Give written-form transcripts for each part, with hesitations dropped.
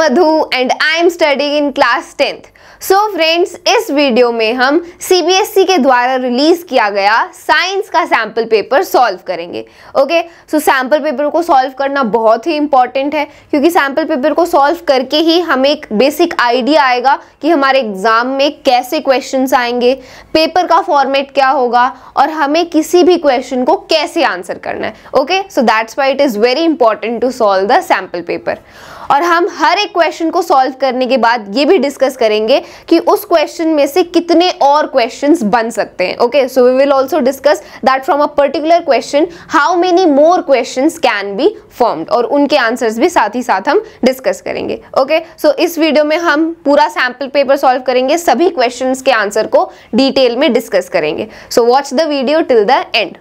Madhu and I am studying in class 10th. So friends, इस video में हम CBSE के द्वारा रिलीज किया गया साइंस का सैम्पल पेपर सॉल्व करेंगे. ओके, सो सैम्पल पेपर को सॉल्व करना बहुत ही इंपॉर्टेंट है, क्योंकि सैम्पल पेपर को सॉल्व करके ही हमें एक बेसिक आइडिया आएगा कि हमारे एग्जाम में कैसे क्वेश्चंस आएंगे, पेपर का फॉर्मेट क्या होगा और हमें किसी भी क्वेश्चन को कैसे आंसर करना है. Okay, so that's why it is very important to solve the sample paper. और हम हर एक क्वेश्चन को सॉल्व करने के बाद ये भी डिस्कस करेंगे कि उस क्वेश्चन में से कितने और क्वेश्चंस बन सकते हैं. Okay, so we will also discuss that from a particular question how many more questions can be formed, और उनके आंसर्स भी साथ ही साथ हम डिस्कस करेंगे. ओके, सो इस वीडियो में हम पूरा सैम्पल पेपर सॉल्व करेंगे, सभी क्वेश्चंस के आंसर को डिटेल में डिस्कस करेंगे. So watch the video till the end.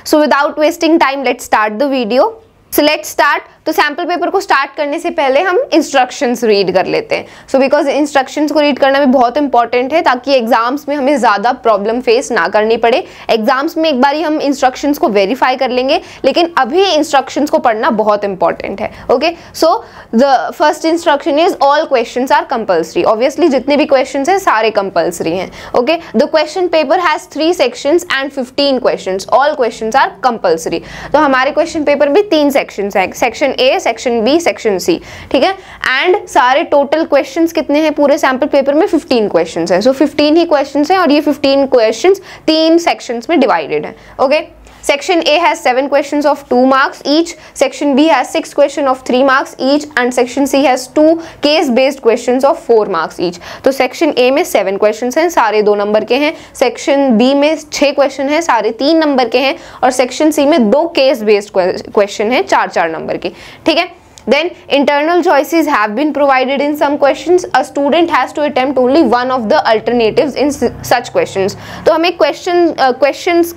So without wasting time let's start the video. So let's start. तो सैम्पल पेपर को स्टार्ट करने से पहले हम इंस्ट्रक्शंस रीड कर लेते हैं. सो बिकॉज इंस्ट्रक्शंस को रीड करना भी बहुत इंपॉर्टेंट है, ताकि एग्जाम्स में हमें ज़्यादा प्रॉब्लम फेस ना करनी पड़े. एग्जाम्स में एक बार ही हम इंस्ट्रक्शंस को वेरीफाई कर लेंगे, लेकिन अभी इंस्ट्रक्शंस को पढ़ना बहुत इंपॉर्टेंट है. Okay, so the first instruction is all questions are compulsory. Obviously जितने भी क्वेश्चंस हैं सारे कंपल्सरी हैं. Okay, the question paper has 3 sections and 15 questions. All questions are compulsory. तो हमारे क्वेश्चन पेपर में 3 सेक्शंस हैं, section A, section B, section C. ठीक है, एंड सारे टोटल क्वेश्चंस कितने हैं पूरे सैम्पल पेपर में? 15 क्वेश्चंस हैं. सो 15 ही क्वेश्चंस हैं, और ये 15 क्वेश्चंस 3 सेक्शंस में डिवाइडेड है. Okay, section A has 7 questions of 2 marks each, section B has 6 question of 3 marks each, and section C has 2 case based questions of 4 marks each. तो section A में 7 questions हैं, सारे 2 number के हैं. Section B में 6 question हैं, सारे 3 number के हैं. और सेक्शन सी में 2 केस बेस्ड क्वेश्चन हैं, 4-4 नंबर के. ठीक है, then internal choices have been provided in some questions. A student has to attempt only one of the alternatives in such questions. तो हमें क्वेश्चंस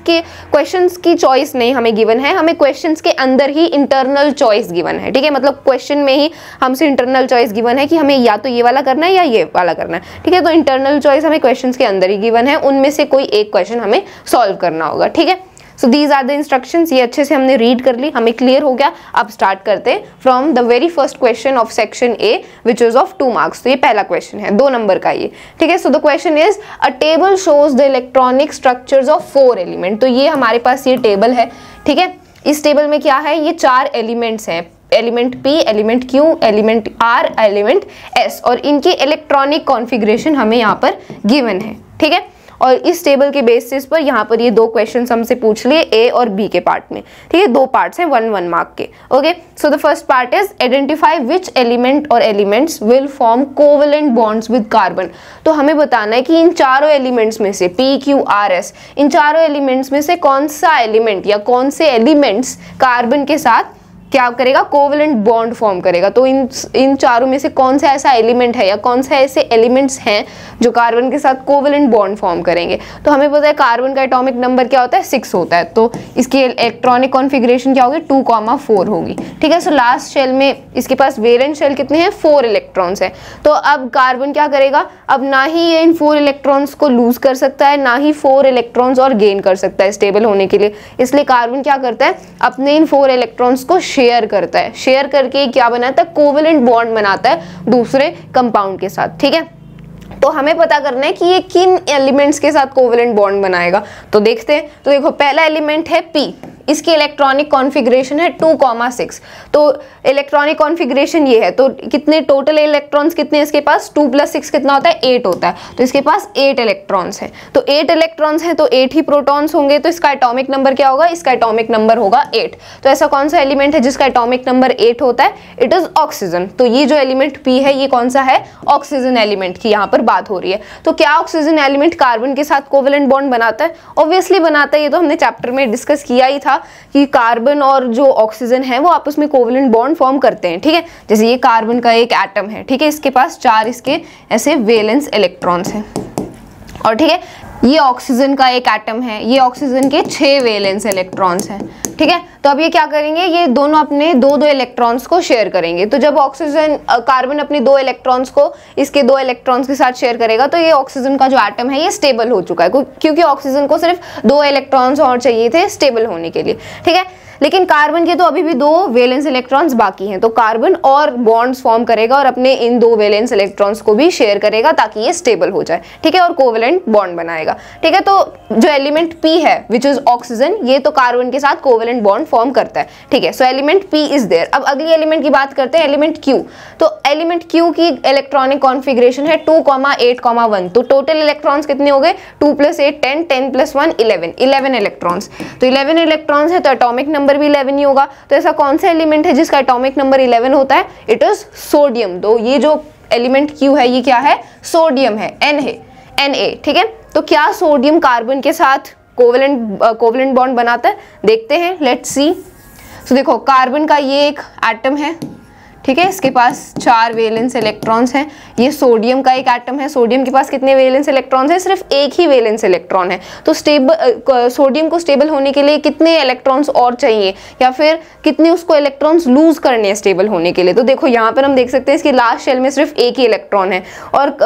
की चॉइस नहीं हमें गिवन है, हमें क्वेश्चंस के अंदर ही इंटरनल चॉइस गिवन है. ठीक है, मतलब क्वेश्चन में ही हमसे इंटरनल चॉइस गिवन है कि हमें या तो ये वाला करना है या ये वाला करना है. ठीक है, तो इंटरनल चॉइस हमें क्वेश्चंस के अंदर ही गिवन है, उनमें से कोई एक क्वेश्चन हमें सॉल्व करना होगा. ठीक है, so these are the instructions. ये अच्छे से हमने रीड कर ली, हमें क्लियर हो गया. अब स्टार्ट करते हैं from the very first question of section A which is of 2 marks. तो ये पहला क्वेश्चन है, 2 नंबर का ये. ठीक है, so the question is a table shows the electronic structures of 4 element. तो ये हमारे पास ये टेबल है. ठीक है, इस टेबल में क्या है? ये 4 एलिमेंट्स हैं, element P, element Q, element R, element S, और इनकी इलेक्ट्रॉनिक कॉन्फ़िगरेशन हमें यहाँ पर गिवन है. ठीक है, और इस टेबल के बेसिस पर यहाँ पर ये 2 क्वेश्चन हमसे पूछ लिए A और B के पार्ट में. ठीक है, 2 पार्ट्स हैं 1-1 मार्क के. Okay, so the first part is identify which element or elements will form covalent bonds with carbon. तो हमें बताना है कि इन चारों एलिमेंट्स में से P, Q, R, S, इन चारों एलिमेंट्स में से कौन सा एलिमेंट या कौन से एलिमेंट्स कार्बन के साथ क्या करेगा? कोवेलेंट बॉन्ड फॉर्म करेगा. तो इन चारों में से कौन सा ऐसा एलिमेंट है या कौन सा ऐसे एलिमेंट्स हैं जो कार्बन के साथ कोवेलेंट बॉन्ड फॉर्म करेंगे? तो हमें पता है कार्बन का एटॉमिक नंबर क्या होता है? 6 होता है. तो इसकी इलेक्ट्रॉनिक कॉन्फ़िगरेशन क्या होगी? 2,4 होगी. ठीक है, सो लास्ट शेल में इसके पास वेलेंस शेल कितने हैं? 4 इलेक्ट्रॉन्स है. तो अब कार्बन क्या करेगा? अब ना ही ये इन 4 इलेक्ट्रॉन्स को लूज कर सकता है, ना ही 4 इलेक्ट्रॉन्स और गेन कर सकता है स्टेबल होने के लिए. इसलिए कार्बन क्या करता है? अपने इन 4 इलेक्ट्रॉन्स को शेयर करता है. शेयर करके क्या बनाता है? कोवेलेंट बॉन्ड बनाता है दूसरे कंपाउंड के साथ. ठीक है, तो हमें पता करना है कि ये किन एलिमेंट्स के साथ कोवेलेंट बॉन्ड बनाएगा. तो देखते हैं. तो देखो, पहला एलिमेंट है P, इसकी इलेक्ट्रॉनिक कॉन्फ़िगरेशन है 2,6. तो इलेक्ट्रॉनिक कॉन्फ़िगरेशन ये है. तो कितने टोटल इलेक्ट्रॉन्स कितने हैं इसके पास? 2 + 6 कितना होता है? 8 होता है. तो इसके पास 8 इलेक्ट्रॉन्स हैं. तो 8 इलेक्ट्रॉन्स हैं तो 8 ही प्रोटॉन्स होंगे. तो इसका एटॉमिक नंबर क्या होगा? इसका एटॉमिक नंबर होगा 8. तो ऐसा कौन सा एलिमेंट है जिसका एटॉमिक नंबर 8 होता है? It is oxygen. तो ये जो एलिमेंट P है ये कौन सा है? ऑक्सीजन एलिमेंट की यहाँ पर बात हो रही है. तो क्या ऑक्सीजन एलिमेंट कार्बन के साथ कोवेलेंट बॉन्ड बनाता है? ऑब्वियसली बनाता है. ये तो हमने चैप्टर में डिस्कस किया ही था कि कार्बन और जो ऑक्सीजन है वो आपस में कोवेलेंट बॉन्ड फॉर्म करते हैं. ठीक है, जैसे ये कार्बन का एक एटम है. ठीक है, इसके पास 4 इसके ऐसे वेलेंस इलेक्ट्रॉन्स हैं. और ठीक है, ये ऑक्सीजन का एक एटम है, ये ऑक्सीजन के 6 वेलेंस इलेक्ट्रॉन्स हैं. ठीक है, तो अब ये क्या करेंगे? ये दोनों अपने 2-2 इलेक्ट्रॉन्स को शेयर करेंगे. तो जब ऑक्सीजन कार्बन अपने 2 इलेक्ट्रॉन्स को इसके 2 इलेक्ट्रॉन्स के साथ शेयर करेगा तो ये ऑक्सीजन का जो एटम है ये स्टेबल हो चुका है, क्योंकि ऑक्सीजन को सिर्फ 2 इलेक्ट्रॉन्स और चाहिए थे स्टेबल होने के लिए. ठीक है, लेकिन कार्बन के तो अभी भी 2 वैलेंस इलेक्ट्रॉन्स बाकी हैं, तो कार्बन और बॉन्ड्स फॉर्म करेगा और अपने इन 2 वैलेंस इलेक्ट्रॉन्स को भी शेयर करेगा ताकि ये स्टेबल हो जाए, ठीक है, और कोवेलेंट बॉन्ड बनाएगा, ठीक है। तो जो एलिमेंट P है विच इज ऑक्सीजन, ये तो कार्बन के साथ कोवेलेंट बॉन्ड फॉर्म करता है, ठीक है। So element P is there. अब अगली एलिमेंट की बात करते हैं, एलिमेंट Q। तो एलिमेंट Q की इलेक्ट्रॉनिक कॉन्फ़िगरेशन है 2, 8, 1। तो टोटल इलेक्ट्रॉन्स कितने हो गए? 2 + 8 10, 10 + 1 11 इलेक्ट्रॉन्स। तो 11 इलेक्ट्रॉन्स है तो एटॉमिक नंबर भी 11 ही होगा। तो ऐसा कौन सा एलिमेंट है जिसका एटॉमिक नंबर 11 होता है? It is sodium. तो ये जो एलिमेंट Q है ये क्या है? सोडियम है, Na, ठीक है। तो क्या सोडियम कार्बन के साथ कोवेलेंट बॉन्ड बनाता है? देखते हैं, लेट्स सी। तो देखो कार्बन का ये एक एटम है, ठीक है, इसके पास 4 वैलेंस इलेक्ट्रॉन्स हैं। ये सोडियम का एक एटम है, सोडियम के पास कितने वैलेंस इलेक्ट्रॉन्स हैं? सिर्फ एक ही वैलेंस इलेक्ट्रॉन है। तो सोडियम को स्टेबल होने के लिए कितने इलेक्ट्रॉन्स और चाहिए, या फिर कितने उसको इलेक्ट्रॉन्स लूज करने हैं स्टेबल होने के लिए? तो देखो यहाँ पर हम देख सकते हैं इसकी लास्ट शेल में सिर्फ एक ही इलेक्ट्रॉन है, और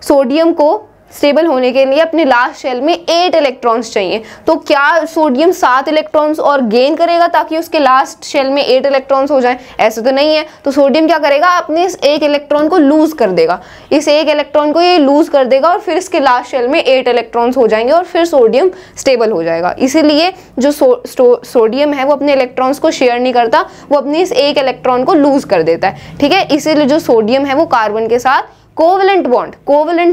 सोडियम को स्टेबल होने के लिए अपने लास्ट शेल में 8 इलेक्ट्रॉन्स चाहिए। तो क्या सोडियम 7 इलेक्ट्रॉन्स और गेन करेगा ताकि उसके लास्ट शेल में 8 इलेक्ट्रॉन्स हो जाए? ऐसे तो नहीं है। तो सोडियम क्या करेगा? अपने इस एक इलेक्ट्रॉन को लूज कर देगा, इस एक इलेक्ट्रॉन को ये लूज कर देगा और फिर इसके लास्ट शेल में 8 इलेक्ट्रॉन्स हो जाएंगे और फिर सोडियम स्टेबल हो जाएगा। इसीलिए जो सोडियम है वो अपने इलेक्ट्रॉन्स को शेयर नहीं करता, वो अपने इस एक इलेक्ट्रॉन को लूज कर देता है, ठीक है। इसीलिए जो सोडियम है वो कार्बन के साथ कोवेलेंट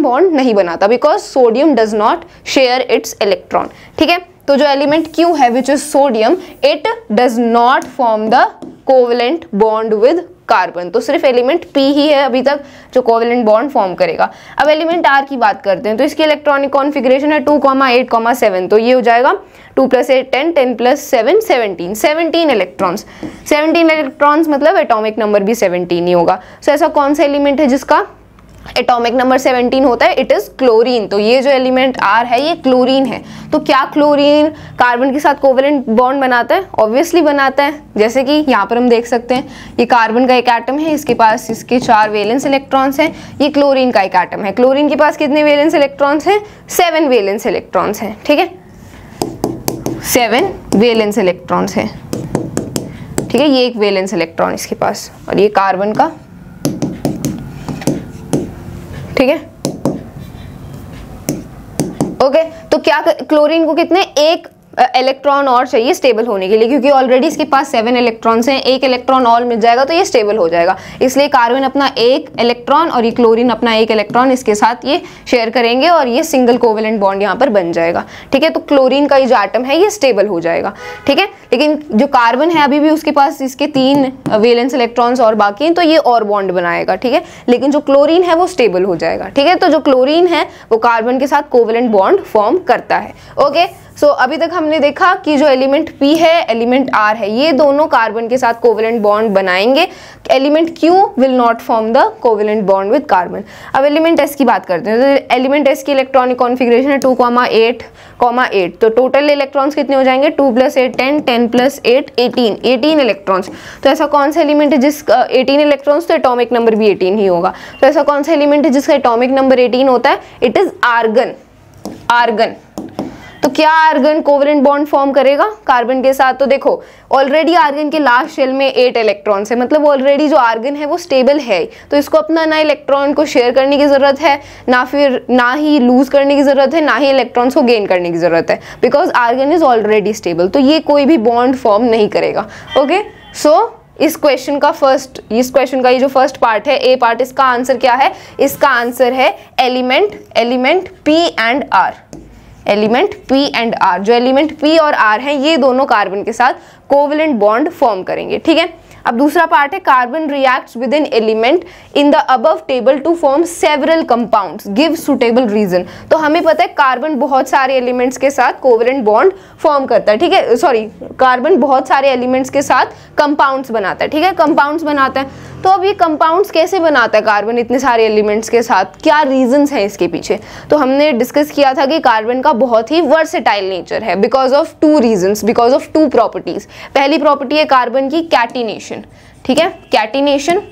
बॉन्ड नहीं बनाता, because sodium does not share its electron, ठीक है। तो जो एलिमेंट Q है which is sodium, it does not form the covalent bond with carbon. तो सिर्फ एलिमेंट P ही है अभी तक जो कोवेलेंट बॉन्ड फॉर्म करेगा। अब एलिमेंट R की बात करते हैं। तो इसकी इलेक्ट्रॉनिक कॉन्फ़िगरेशन है 2, 8, 7। तो ये हो जाएगा 2 + 8 10, 10 + 7 17 इलेक्ट्रॉन्स। 17 इलेक्ट्रॉन्स मतलब एटॉमिक नंबर भी 17 ही होगा। सो ऐसा कौन सा एलिमेंट है जिसका एटॉमिक नंबर 17 होता है? It is chlorine. तो ये जो एलिमेंट R है ये क्लोरीन है। तो क्या क्लोरीन कार्बन के साथ कोवेलेंट बॉन्ड बनाता है? ऑब्वियसली बनाता है। जैसे कि यहाँ पर हम देख सकते हैं, ये कार्बन का एक एटम है, इसके पास इसके 4 वैलेंस इलेक्ट्रॉन्स हैं। ये क्लोरीन का एक एटम है, क्लोरीन के पास कितने वैलेंस इलेक्ट्रॉन्स हैं? 7 वैलेंस इलेक्ट्रॉन्स हैं, ठीक है, 7 वैलेंस इलेक्ट्रॉन्स हैं, ठीक है। ये एक वैलेंस इलेक्ट्रॉन इसके पास, और ये कार्बन का, ठीक है, ओके। तो क्या क्लोरीन को कितने एक इलेक्ट्रॉन और चाहिए स्टेबल होने के लिए, क्योंकि ऑलरेडी इसके पास 7 इलेक्ट्रॉन्स हैं, एक इलेक्ट्रॉन और मिल जाएगा तो ये स्टेबल हो जाएगा। इसलिए कार्बन अपना एक इलेक्ट्रॉन और ये क्लोरीन अपना एक इलेक्ट्रॉन इसके साथ ये शेयर करेंगे और ये सिंगल कोवेलेंट बॉन्ड यहाँ पर बन जाएगा, ठीक है। तो क्लोरीन का ये जो एटम है ये स्टेबल हो जाएगा, ठीक है। लेकिन जो कार्बन है अभी भी उसके पास इसके 3 वैलेंस इलेक्ट्रॉन्स और बाकी हैं, तो ये और बॉन्ड बनाएगा, ठीक है। लेकिन जो क्लोरीन है वो स्टेबल हो जाएगा, ठीक है। तो जो क्लोरीन है वो कार्बन के साथ कोवेलेंट बॉन्ड फॉर्म करता है, ओके। सो अभी तक हमने देखा कि जो एलिमेंट P है, एलिमेंट R है, ये दोनों कार्बन के साथ कोवेलेंट बॉन्ड बनाएंगे। Element Q will not form the covalent bond with carbon. अब एलिमेंट S की बात करते हैं। तो एलिमेंट S की इलेक्ट्रॉनिक कॉन्फ़िगरेशन है 2, 8, 8। तो टोटल इलेक्ट्रॉन्स कितने हो जाएंगे? 2 + 8 10, 10 + 8 18 इलेक्ट्रॉन्स। तो ऐसा कौन सा एलिमेंट है जिसका 18 इलेक्ट्रॉन्स? तो एटॉमिक नंबर भी 18 ही होगा। तो ऐसा कौन सा एलिमेंट है जिसका एटॉमिक नंबर 18 होता है? It is argon. तो क्या आर्गन कोवेलेंट बॉन्ड फॉर्म करेगा कार्बन के साथ? तो देखो ऑलरेडी आर्गन के लास्ट शेल में 8 इलेक्ट्रॉन्स है, मतलब ऑलरेडी जो आर्गन है वो स्टेबल है, तो इसको अपना ना इलेक्ट्रॉन को शेयर करने की जरूरत है, ना ही लूज करने की जरूरत है, ना ही इलेक्ट्रॉन्स को गेन करने की जरूरत है, because argon is already stable. तो ये कोई भी बॉन्ड फॉर्म नहीं करेगा, ओके। सो इस क्वेश्चन का ये जो फर्स्ट पार्ट है, ए पार्ट, इसका आंसर क्या है? इसका आंसर है element P and R। Element P and R, जो एलिमेंट P और R हैं ये दोनों कार्बन के साथ कोवेलेंट बॉन्ड फॉर्म करेंगे, ठीक है। अब दूसरा पार्ट है carbon reacts with an element in the above table to form several compounds, give suitable reason. तो हमें पता है कार्बन बहुत सारे एलिमेंट्स के साथ कोवेलेंट बॉन्ड फॉर्म करता है, ठीक है, सॉरी, कार्बन बहुत सारे एलिमेंट्स के साथ कंपाउंड्स बनाता है, ठीक है, कंपाउंड्स बनाता है। तो अब ये कंपाउंड्स कैसे बनाता है कार्बन इतने सारे एलिमेंट्स के साथ? क्या रीजंस हैं इसके पीछे? तो हमने डिस्कस किया था कि कार्बन का बहुत ही वर्सेटाइल नेचर है because of 2 reasons, because of 2 properties. पहली प्रॉपर्टी है कार्बन की कैटिनेशन, ठीक है, कैटिनेशन,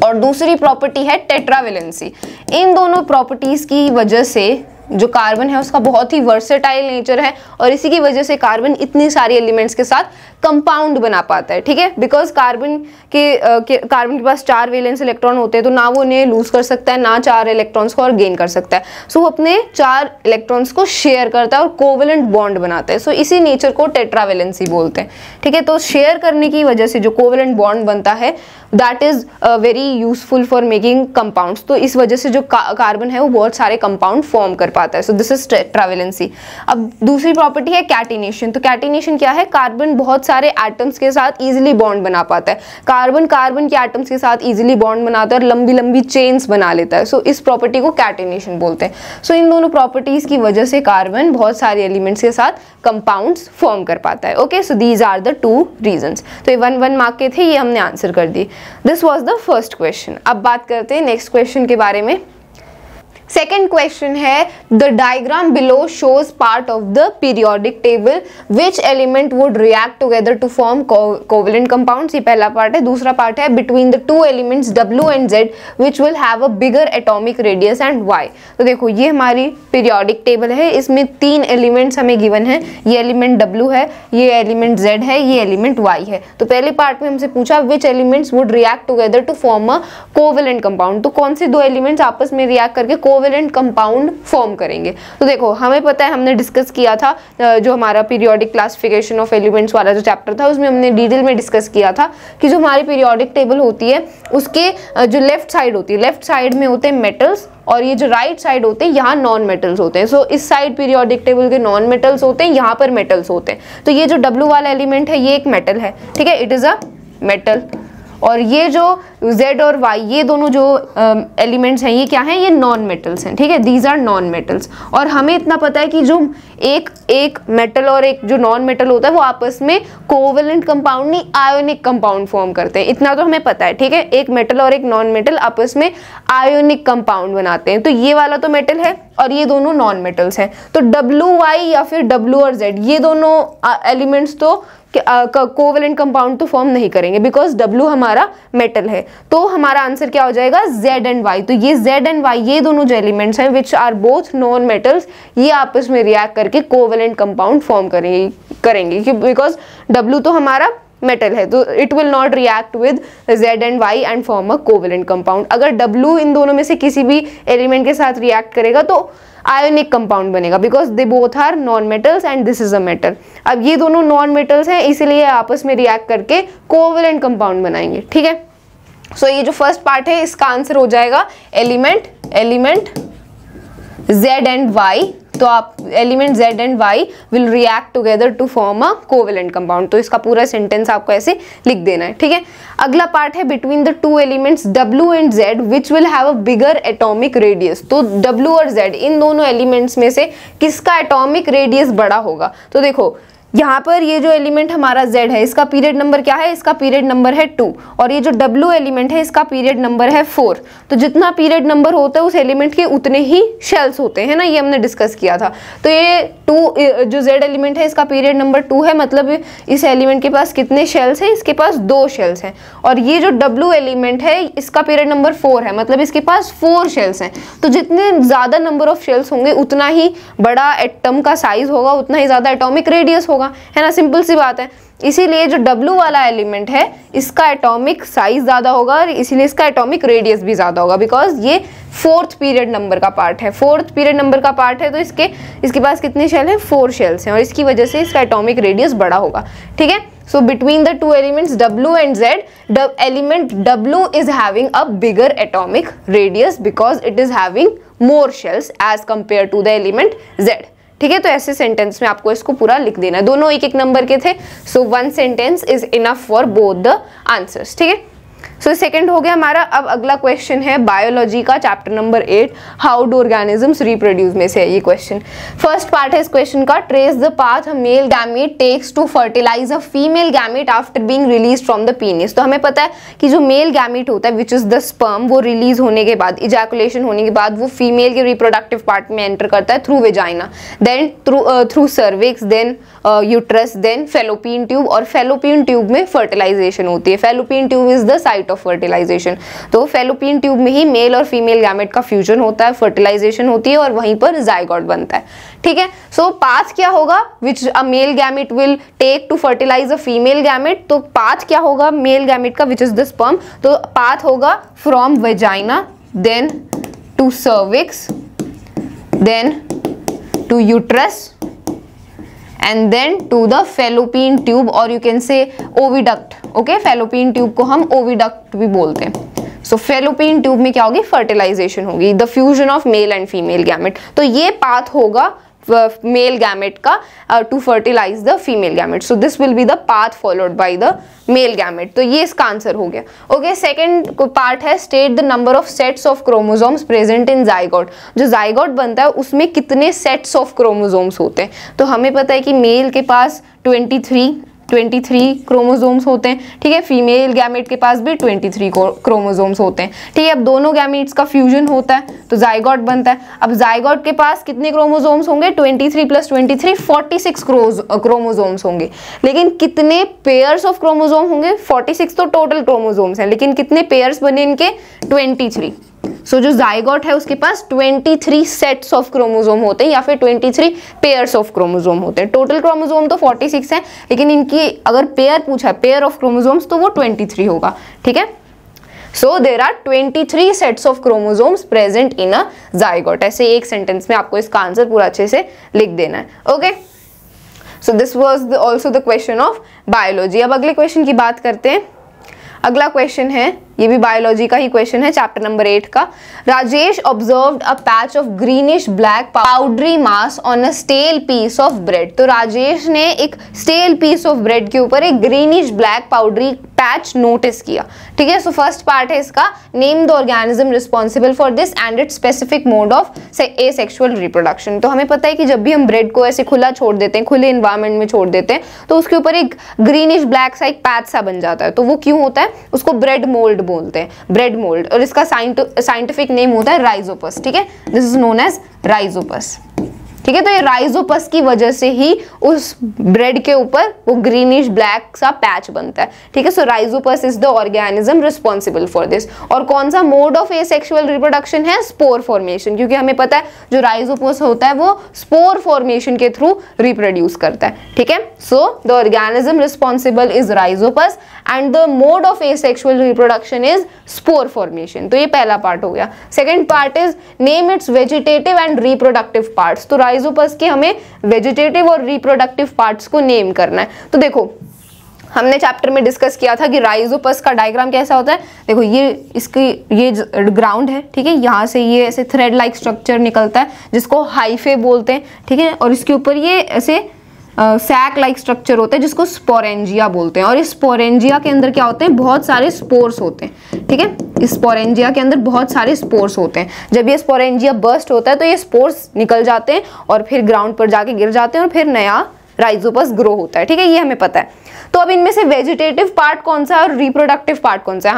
और दूसरी प्रॉपर्टी है टेट्रावेलेंसी। इन दोनों प्रॉपर्टीज की वजह से जो कार्बन है उसका बहुत ही वर्सेटाइल नेचर है और इसी की वजह से कार्बन इतनी सारी एलिमेंट्स के साथ कंपाउंड बना पाता है, ठीक है। बिकॉज कार्बन के पास 4 वैलेंस इलेक्ट्रॉन होते हैं, तो ना वो उन्हें लूज कर सकता है, ना 4 इलेक्ट्रॉन्स को और गेन कर सकता है। सो वो अपने 4 इलेक्ट्रॉन्स को शेयर करता है और कोवेलेंट बॉन्ड बनाता है। सो इसी नेचर को टेट्रावेलेंसी बोलते हैं, ठीक है। तो शेयर करने की वजह से जो कोवेलेंट बॉन्ड बनता है that is very useful for making compounds. तो इस वजह से जो कार्बन है वो बहुत सारे कंपाउंड फॉर्म कर पाता है। So this is tetravalency. अब दूसरी प्रॉपर्टी है कैटिनेशन। तो कैटिनेशन क्या है? कार्बन बहुत सारे एटम्स के साथ इजीली बॉन्ड बना पाता है। कार्बन कार्बन के एटम्स के साथ इजीली बॉन्ड बनाता है और लंबी लंबी चेन्स बना लेता है। सो इस प्रॉपर्टी को कैटिनेशन बोलते हैं। सो इन दोनों प्रॉपर्टीज की वजह से कार्बन बहुत सारे एलिमेंट्स के साथ कंपाउंड्स फॉर्म कर पाता है। Okay, so these are the 2 reasons. तो ये 1-1 मार्क के थे, ये हमने आंसर कर दी। This was the first question. अब बात करते हैं नेक्स्ट क्वेश्चन के बारे में। सेकेंड क्वेश्चन है the diagram below shows part of the periodic table which element would react together to form covalent compounds. ये पहला पार्ट है। दूसरा पार्ट है between the 2 elements W and Z which will have a bigger atomic radius and Y। तो देखो ये हमारी periodic table है, इसमें 3 एलिमेंट्स हमें गिवन है। ये एलिमेंट W है, ये एलिमेंट Z है, ये एलिमेंट Y है। तो पहले पार्ट में हमसे पूछा which elements would react together to form a covalent compound. तो कौन से 2 एलिमेंट्स आपस में रिएक्ट करके कोवेलेंट कंपाउंड फॉर्म करेंगे? तो देखो हमें पता है, हमने डिस्कस किया था जो हमारा पीरियोडिक क्लासिफिकेशन ऑफ एलिमेंट्स वाला जो चैप्टर था उसमें हमने डिटेल में डिस्कस किया था कि जो हमारी पीरियोडिक टेबल होती है उसके जो लेफ्ट साइड होती है, लेफ्ट साइड में होते हैं मेटल्स और ये जो राइट साइड होते हैं यहाँ नॉन मेटल्स होते हैं। सो इस साइड पीरियोडिक टेबल के नॉन मेटल्स होते हैं, यहाँ पर मेटल्स होते हैं। तो ये जो W वाला एलिमेंट है ये एक मेटल है, ठीक है, इट इज अ मेटल। और ये जो Z और Y ये दोनों जो एलिमेंट्स हैं ये क्या हैं? ये नॉन मेटल्स हैं, ठीक है, दीज आर नॉन मेटल्स। और हमें इतना पता है कि जो एक मेटल और एक जो नॉन मेटल होता है वो आपस में कोवेलेंट कंपाउंड नहीं आयोनिक कंपाउंड फॉर्म करते हैं, इतना तो हमें पता है, ठीक है। एक मेटल और एक नॉन मेटल आपस में आयोनिक कंपाउंड बनाते हैं। तो ये वाला तो मेटल है और ये दोनों नॉन मेटल्स हैं। तो WY या फिर W और Z ये दोनों एलिमेंट्स तो कोवेलेंट कंपाउंड तो फॉर्म नहीं करेंगे बिकॉज W हमारा मेटल है। तो हमारा आंसर क्या हो जाएगा? Z and Y। तो ये Z एंड Y ये दोनों जो एलिमेंट्स हैं which are both non metals ये आपस में रिएक्ट करके कोवेलेंट कंपाउंड फॉर्म करेंगे बिकॉज W तो हमारा मेटल है, तो it will not react with Z and Y and form a covalent compound. अगर W इन दोनों में से किसी भी एलिमेंट के साथ रिएक्ट करेगा तो आयोनिक कंपाउंड बनेगा because they both are non metals and this is a metal. अब ये दोनों नॉन मेटल्स हैं इसीलिए आपस में रिएक्ट करके कोवेलेंट कंपाउंड बनाएंगे, ठीक है। सो ये जो फर्स्ट पार्ट है इसका आंसर हो जाएगा एलिमेंट Z एंड Y। तो आप element Z and Y will react together to form a covalent compound. तो इसका पूरा सेंटेंस आपको ऐसे लिख देना है, ठीक है। अगला पार्ट है between the 2 elements W and Z which will have a bigger atomic radius. तो W और Z इन दोनों एलिमेंट्स में से किसका एटॉमिक रेडियस बड़ा होगा? तो देखो यहाँ पर ये जो एलिमेंट हमारा Z है इसका पीरियड नंबर क्या है? इसका पीरियड नंबर है 2 और ये जो W एलिमेंट है इसका पीरियड नंबर है 4। तो जितना पीरियड नंबर होता है उस एलिमेंट के उतने ही शेल्स होते हैं ना, ये हमने डिस्कस किया था। तो ये 2 जो Z एलिमेंट है इसका पीरियड नंबर 2 है, मतलब इस एलिमेंट के पास कितने शेल्स हैं? इसके पास 2 शेल्स हैं। और ये जो W एलिमेंट है इसका पीरियड नंबर 4 है, मतलब इसके पास 4 शेल्स हैं। तो जितने ज़्यादा नंबर ऑफ शेल्स होंगे उतना ही बड़ा एटम का साइज होगा, उतना ही ज़्यादा एटॉमिक रेडियस होगा, है ना, सिंपल सी बात है। इसीलिए जो W वाला एलिमेंट है इसका एटॉमिक साइज ज्यादा होगा और इसीलिए इसका एटॉमिक रेडियस भी ज्यादा होगा बिकॉज ये 4th पीरियड नंबर का पार्ट है। 4th पीरियड नंबर का पार्ट है तो इसके पास कितने शेल हैं? 4 शेल्स हैं और इसकी वजह से इसका एटॉमिक रेडियस बड़ा होगा, ठीक है। So between the 2 elements W and Z, the element W is having a bigger atomic radius because it is having more shells as compared to the element Z, ठीक है। तो ऐसे सेंटेंस में आपको इसको पूरा लिख देना है, दोनों एक नंबर के थे। सो 1 sentence is enough for both the answers, ठीक है। सो सेकंड हो गया हमारा। अब अगला क्वेश्चन है बायोलॉजी का chapter number 8 how do organisms reproduce में से है ये क्वेश्चन। फर्स्ट पार्ट है इस क्वेश्चन का, trace the path a male gamete takes to fertilise a female gamete after being release from the penis. तो हमें पता है कि जो मेल गैमेट होता है विच इज द स्पर्म, वो रिलीज होने के बाद, इजैकुलेशन होने के बाद वो फीमेल के रिप्रोडक्टिव पार्ट में एंटर करता है through vagina, then through cervix, then uterus, then fallopian tube, और फेलोपियन ट्यूब में फर्टिलाइजेशन होती है। Fallopian tube is the site of fertilisation. तो फेलोपियन ट्यूब में ही मेल और फीमेल गैमेट का फ्यूजन होता है, फर्टिलाइजेशन होती है और वहीं पर जाइगोट बनता है, ठीक है। सो पाथ क्या होगा which a male gamete will take to fertilise a female gamete, तो पाथ क्या होगा मेल गैमेट का विच इज द स्पर्म, तो पाथ होगा from vagina then to cervix then to uterus and then to the fallopian tube or you can say oviduct, okay, fallopian tube को हम oviduct भी बोलते हैं। so fallopian tube में क्या होगी fertilization होगी, the fusion of male and female gamete, तो ये पाथ होगा मेल गैमेट का to fertilise the female gamete, so this will be the path followed by the male gamete, तो ये इसका आंसर हो गया। ओके, सेकंड पार्ट है state the number of sets of chromosomes present in zygote, जो zygote बनता है उसमें कितने सेट्स ऑफ क्रोमोसोम्स होते हैं, तो हमें पता है कि मेल के पास 23 क्रोमोसोम्स होते हैं, ठीक है, फीमेल गैमेट के पास भी 23 क्रोमोसोम्स होते हैं, ठीक है। अब दोनों गैमेट्स का फ्यूजन होता है तो जाइगोट बनता है। अब जाइगोट के पास कितने क्रोमोसोम्स होंगे, 23 + 23 46 क्रोमोसोम्स होंगे, लेकिन कितने पेयर्स ऑफ क्रोमोसोम होंगे, 46 तो टोटल क्रोमोसोम्स हैं, लेकिन कितने पेयर्स बने इनके, 23। सो जो जाइगोट है उसके पास 23 सेट्स ऑफ क्रोमोसोम होते हैं या फिर 23 पेयर्स ऑफ क्रोमोसोम होते हैं। टोटल क्रोमोसोम तो 46 है, लेकिन इनकी अगर पेयर पूछा है, पेयर ऑफ क्रोमोसोम्स, तो वो 23 होगा, ठीक है। So there are 23 sets of chromosomes present in a zygote. ऐसे एक सेंटेंस में आपको इसका आंसर पूरा अच्छे से लिख देना है। Okay, so this was also the question of biology. अब अगले क्वेश्चन की बात करते हैं। अगला क्वेश्चन है, ये भी बायोलॉजी का ही क्वेश्चन है, चैप्टर नंबर 8 का। Rajesh observed a patch of greenish black powdery mass on a stale piece of bread. तो राजेश ने एक स्टेल पीस ऑफ ब्रेड के ऊपर एक greenish black powdery patch notice किया, ठीक है। सो फर्स्ट पार्ट है इसका, name the organism responsible for this and it's specific mode of asexual reproduction. तो हमें पता है कि जब भी हम ब्रेड को ऐसे खुला छोड़ देते हैं, खुले इन्वायरमेंट में छोड़ देते हैं, तो उसके ऊपर एक ग्रीनिश ब्लैक सा एक पैच सा बन जाता है। तो वो क्यों होता है, उसको ब्रेड मोल्ड बोलते हैं, ब्रेड मोल्ड, और इसका साइंटिफिक नेम होता है राइजोपस, ठीक है। This is known as Rhizopus, ठीक है। तो ये राइजोपस की वजह से ही उस ब्रेड के ऊपर वो ग्रीनिश ब्लैक सा पैच बनता है, ठीक है। So rhizopus is the organism responsible for this. और कौन सा मोड ऑफ एसेक्सुअल रिप्रोडक्शन है, स्पोर फॉर्मेशन, क्योंकि हमें पता है जो राइजोपस होता है वो स्पोर फॉर्मेशन के थ्रू रिप्रोड्यूस करता है, ठीक है। So the organism responsible is rhizopus and the mode of asexual reproduction is spore formation. तो ये पहला पार्ट हो गया। Second part is name its vegetative and reproductive parts. तो राइजोपस के हमें वेजिटेटिव और रिप्रोडक्टिव पार्ट्स को नेम करना है। तो देखो, हमने चैप्टर में डिस्कस किया था कि राइजोपस का डायग्राम कैसा होता है। देखो, ये इसकी ये ग्राउंड है, ठीक है, यहाँ से ये ऐसे थ्रेड लाइक स्ट्रक्चर निकलता है जिसको हाइफे बोलते हैं, ठीक है, और इसके ऊपर ये ऐसे सैक लाइक स्ट्रक्चर होता है जिसको स्पोरेंजिया बोलते हैं। और इस स्पोरेंजिया के अंदर क्या होते हैं, बहुत सारे स्पोर्स होते हैं, ठीक है। इस स्पोरेंजिया के अंदर बहुत सारे स्पोर्स होते हैं। जब ये स्पोरेंजिया बर्स्ट होता है तो ये स्पोर्स निकल जाते हैं और फिर ग्राउंड पर जाके गिर जाते हैं और फिर नया राइजोपस ग्रो होता है, ठीक है, ये हमें पता है। तो अब इनमें से वेजिटेटिव पार्ट कौन सा है और रिप्रोडक्टिव पार्ट कौन सा है,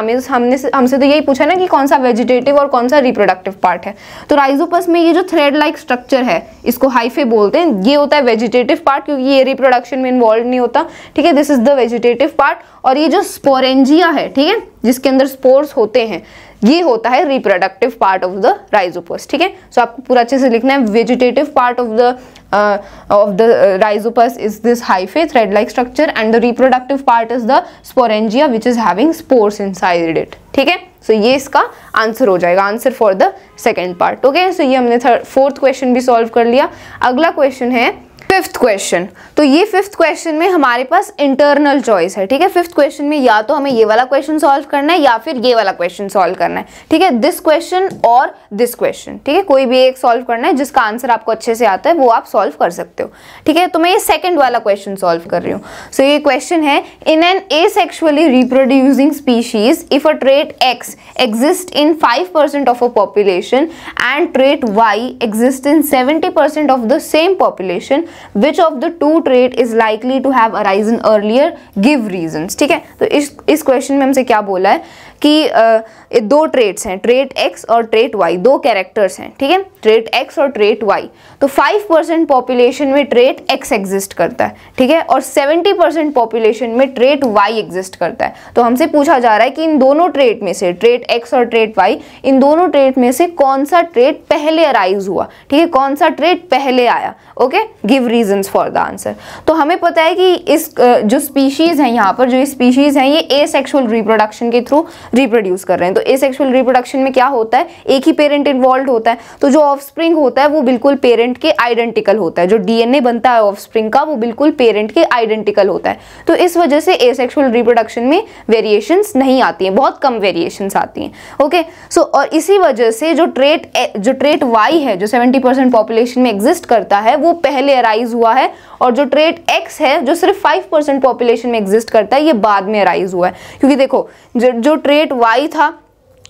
हमसे तो यही पूछा ना कि कौन सा वेजिटेटिव और कौन सा रिप्रोडक्टिव पार्ट है। तो राइजोपस में ये जो थ्रेड लाइक स्ट्रक्चर है, इसको हाइफे बोलते हैं, ये होता है वेजिटेटिव पार्ट, क्योंकि ये रिप्रोडक्शन में इन्वॉल्व नहीं होता, ठीक है। This is the vegetative part. और ये जो स्पोरेंजिया है, ठीक है, जिसके अंदर स्पोर्स होते हैं, ये होता है reproductive part of the rhizopus, ठीक है। सो आपको पूरा अच्छे से लिखना है, vegetative part of the rhizopus is this hyphae thread like structure and the reproductive part is the sporangia which is having spores inside it, ठीक है। सो ये इसका आंसर हो जाएगा, answer for the second part. Okay, so ये हमने fourth question भी सॉल्व कर लिया। अगला क्वेश्चन है फिफ्थ क्वेश्चन। तो ये फिफ्थ क्वेश्चन में हमारे पास इंटरनल चॉइस है, ठीक है। फिफ्थ क्वेश्चन में या तो हमें ये वाला क्वेश्चन सॉल्व करना है या फिर ये वाला क्वेश्चन सॉल्व करना है, ठीक है। दिस क्वेश्चन और दिस क्वेश्चन, ठीक है, कोई भी एक सॉल्व करना है, जिसका आंसर आपको अच्छे से आता है वो आप सॉल्व कर सकते हो, ठीक है। तो मैं ये सेकंड वाला क्वेश्चन सॉल्व कर रही हूँ। सो ये क्वेश्चन है, in an asexually reproducing species if a trait X exists in 5% of a population and trait Y exists in 70% of the same population, which of the two trait is likely to have arisen earlier, give reasons, ठीक है। तो इस question में हमसे क्या बोला है कि दो ट्रेट्स हैं, ट्रेट एक्स और ट्रेट वाई, दो कैरेक्टर्स हैं, ठीक है, ट्रेट एक्स और ट्रेट वाई। तो 5% पॉपुलेशन में ट्रेट एक्स एग्जिस्ट करता है, ठीक है, और 70% पॉपुलेशन में ट्रेट वाई एग्जिस्ट करता है। तो हमसे पूछा जा रहा है कि इन दोनों ट्रेट में से, ट्रेट एक्स और ट्रेट वाई, इन दोनों ट्रेट में से कौन सा ट्रेट पहले अराइज हुआ, ठीक है, कौन सा ट्रेट पहले आया। Okay, give reasons for the answer. तो हमें पता है कि इस जो स्पीशीज है, यहाँ पर जो स्पीशीज हैं, ये एसेक्सुअल रिप्रोडक्शन के थ्रू रिप्रोड्यूस कर रहे हैं। तो एसेक्सुअल रिप्रोडक्शन में क्या होता है, एक ही पेरेंट इन्वॉल्व होता है, तो जो ऑफस्प्रिंग होता है वो बिल्कुल पेरेंट के आइडेंटिकल होता है, जो डीएनए बनता है ऑफस्प्रिंग का वो बिल्कुल पेरेंट के आइडेंटिकल होता है। तो इस वजह से एसेक्सुअल रिप्रोडक्शन में वेरिएशंस नहीं आती हैं, बहुत कम वेरिएशंस आती हैं। ओके, सो और इसी वजह से जो ट्रेट वाई है, जो 70% पॉपुलेशन में एग्जिस्ट करता है, वो पहले अराइज हुआ है, और जो ट्रेट एक्स है जो सिर्फ 5% पॉपुलेशन में एग्जिस्ट करता है, ये बाद में अराइज हुआ है। क्योंकि देखो जो ट्रेट वाई था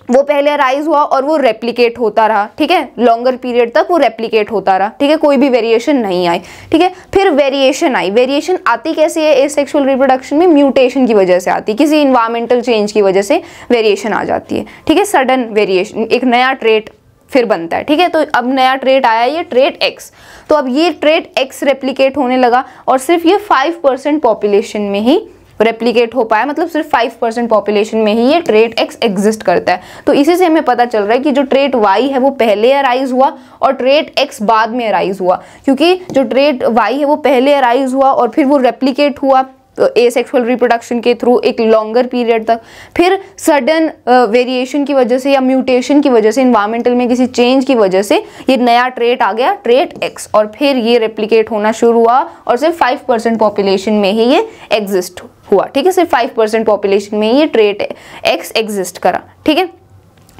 वो पहले अराइज हुआ और वो रेप्लिकेट होता रहा, ठीक है, लॉन्गर पीरियड तक वो रेप्लिकेट होता रहा, ठीक है, कोई भी वेरिएशन नहीं आई, ठीक है। फिर वेरिएशन आई, वेरिएशन आती कैसे है एसेक्सुअल रिप्रोडक्शन में, म्यूटेशन की वजह से आती है, किसी इन्वायरमेंटल चेंज की वजह से वेरिएशन आ जाती है, ठीक है, सडन वेरिएशन, एक नया ट्रेट फिर बनता है, ठीक है। तो अब नया ट्रेट आया, ये ट्रेट एक्स, तो अब ये ट्रेट एक्स रेप्लिकेट होने लगा और सिर्फ ये 5% पॉपुलेशन में ही रेप्लिकेट हो पाया, मतलब सिर्फ 5% पॉपुलेशन में ही ये ट्रेट एक्स एग्जिस्ट करता है। तो इसी से हमें पता चल रहा है कि जो ट्रेट वाई है वो पहले अराइज हुआ और ट्रेट एक्स बाद में अराइज हुआ, क्योंकि जो ट्रेट वाई है वो पहले अराइज हुआ और फिर वो रेप्लिकेट हुआ एसेक्सुअल रिप्रोडक्शन के थ्रू एक लॉन्गर पीरियड तक, फिर सडन वेरिएशन की वजह से या म्यूटेशन की वजह से, इन्वायरमेंटल में किसी चेंज की वजह से ये नया ट्रेट आ गया, ट्रेट एक्स, और फिर ये रेप्लिकेट होना शुरू हुआ और सिर्फ 5% पॉपुलेशन में ही ये एग्जिस्ट हुआ, ठीक है, सिर्फ 5% पॉपुलेशन में ये ट्रेट एक्स एग्जिस्ट करा, ठीक है।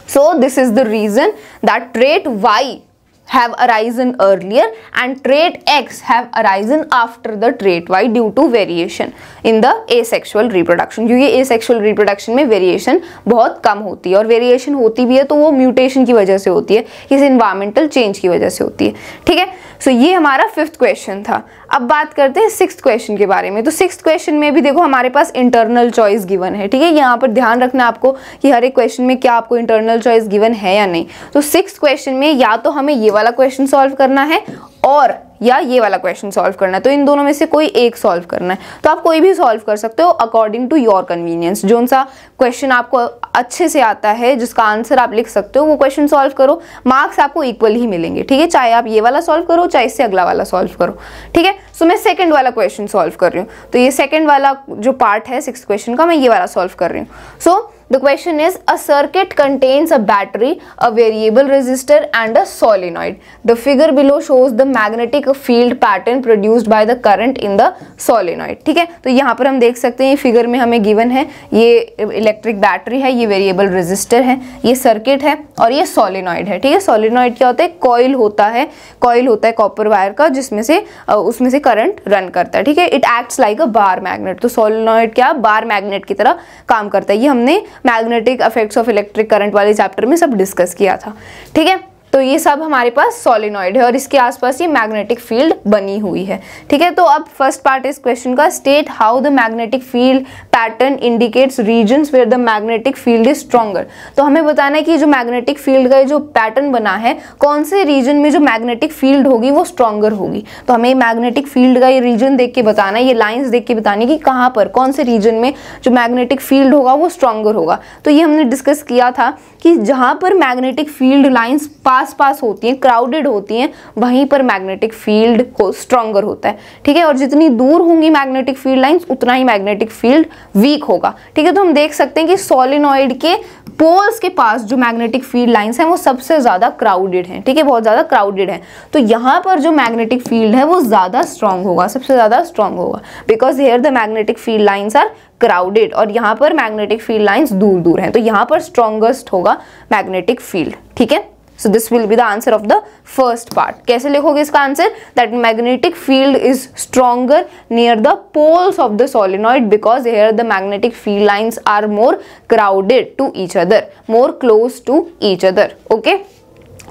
So this is the reason that trait Y have arisen earlier and trait X have arisen after the trait Y due to variation in the asexual reproduction, क्योंकि asexual reproduction में variation बहुत कम होती है, और variation होती भी है तो वो mutation की वजह से होती है, किसी environmental change की वजह से होती है, ठीक है। सो ये हमारा 5th क्वेश्चन था। अब बात करते हैं 6th क्वेश्चन के बारे में। तो 6th क्वेश्चन में भी देखो हमारे पास इंटरनल चॉइस गिवन है, ठीक है, यहाँ पर ध्यान रखना आपको कि हर एक क्वेश्चन में क्या आपको इंटरनल चॉइस गिवन है या नहीं। तो 6th क्वेश्चन में या तो हमें ये वाला क्वेश्चन सॉल्व करना है और या ये वाला क्वेश्चन सॉल्व करना है, तो इन दोनों में से कोई एक सॉल्व करना है। तो आप कोई भी सॉल्व कर सकते हो अकॉर्डिंग टू योर कन्वीनियंस, जो सा क्वेश्चन आपको अच्छे से आता है, जिसका आंसर आप लिख सकते हो, वो क्वेश्चन सॉल्व करो, मार्क्स आपको इक्वल ही मिलेंगे, ठीक है, चाहे आप ये वाला सॉल्व करो चाहे इससे अगला वाला सॉल्व करो, ठीक है। सो मैं सेकंड वाला क्वेश्चन सॉल्व कर रही हूँ, तो ये सेकंड वाला जो पार्ट है 6th क्वेश्चन का, मैं ये वाला सॉल्व कर रही हूँ। सो the question is a circuit contains a battery, a variable resistor and a solenoid. The figure below shows the magnetic field pattern produced by the current in the solenoid, ठीक है। तो यहाँ पर हम देख सकते हैं फिगर में हमें गिवन है, ये इलेक्ट्रिक बैटरी है, ये वेरिएबल रेजिस्टर है, ये सर्किट है और ये सोलेनॉइड है, ठीक है। सोलेनॉइड क्या होता है, कॉइल होता है कॉपर वायर का, जिसमें से उसमें से करंट रन करता है, ठीक है। It acts like a bar magnet, तो सोलेनॉइड क्या बार मैग्नेट की तरह काम करता है। ये हमने magnetic effects of electric current वाले चैप्टर में सब डिस्कस किया था, ठीक है। तो ये सब हमारे पास सोलेनॉइड है और इसके आसपास ये मैग्नेटिक फील्ड बनी हुई है, ठीक है। तो अब फर्स्ट पार्ट इस क्वेश्चन का, state how the magnetic field pattern indicates regions where the magnetic field is stronger. तो हमें बताना है कि जो मैग्नेटिक फील्ड का जो पैटर्न बना है, कौन से रीजन में जो मैग्नेटिक फील्ड होगी वो स्ट्रॉन्गर होगी। तो हमें मैग्नेटिक फील्ड का ये रीजन देख के बताना है, ये लाइन्स देख के बतानी कि कहाँ पर कौन से रीजन में जो मैग्नेटिक फील्ड होगा वो स्ट्रॉन्गर होगा। तो ये हमने डिस्कस किया था कि जहाँ पर मैग्नेटिक फील्ड लाइन्स पास होती हैं, क्राउडेड होती हैं, वहीं पर मैग्नेटिक फील्ड को स्ट्रॉन्गर होता है, ठीक है। और जितनी दूर होंगी मैग्नेटिक फील्ड लाइंस उतना ही मैग्नेटिक फील्ड वीक होगा, ठीक है। तो हम देख सकते हैं कि सोलेनॉइड के पोल्स के पास जो मैग्नेटिक फील्ड लाइंस हैं वो सबसे ज्यादा क्राउडेड हैं, ठीक है, बहुत ज्यादा क्राउडेड हैं। तो यहाँ पर जो मैग्नेटिक फील्ड है वो ज्यादा स्ट्रॉन्ग होगा, सबसे ज्यादा स्ट्रॉन्ग होगा, because here the magnetic field lines are crowded और यहाँ पर मैग्नेटिक फील्ड लाइंस दूर दूर हैं, तो यहाँ पर स्ट्रॉन्गेस्ट होगा मैग्नेटिक फील्ड, ठीक है। So this will be the answer of the first part. कैसे लिखोगे इसका answer? That magnetic field is stronger near the poles of the solenoid because here the magnetic field lines are more crowded to each other, more close to each other. Okay?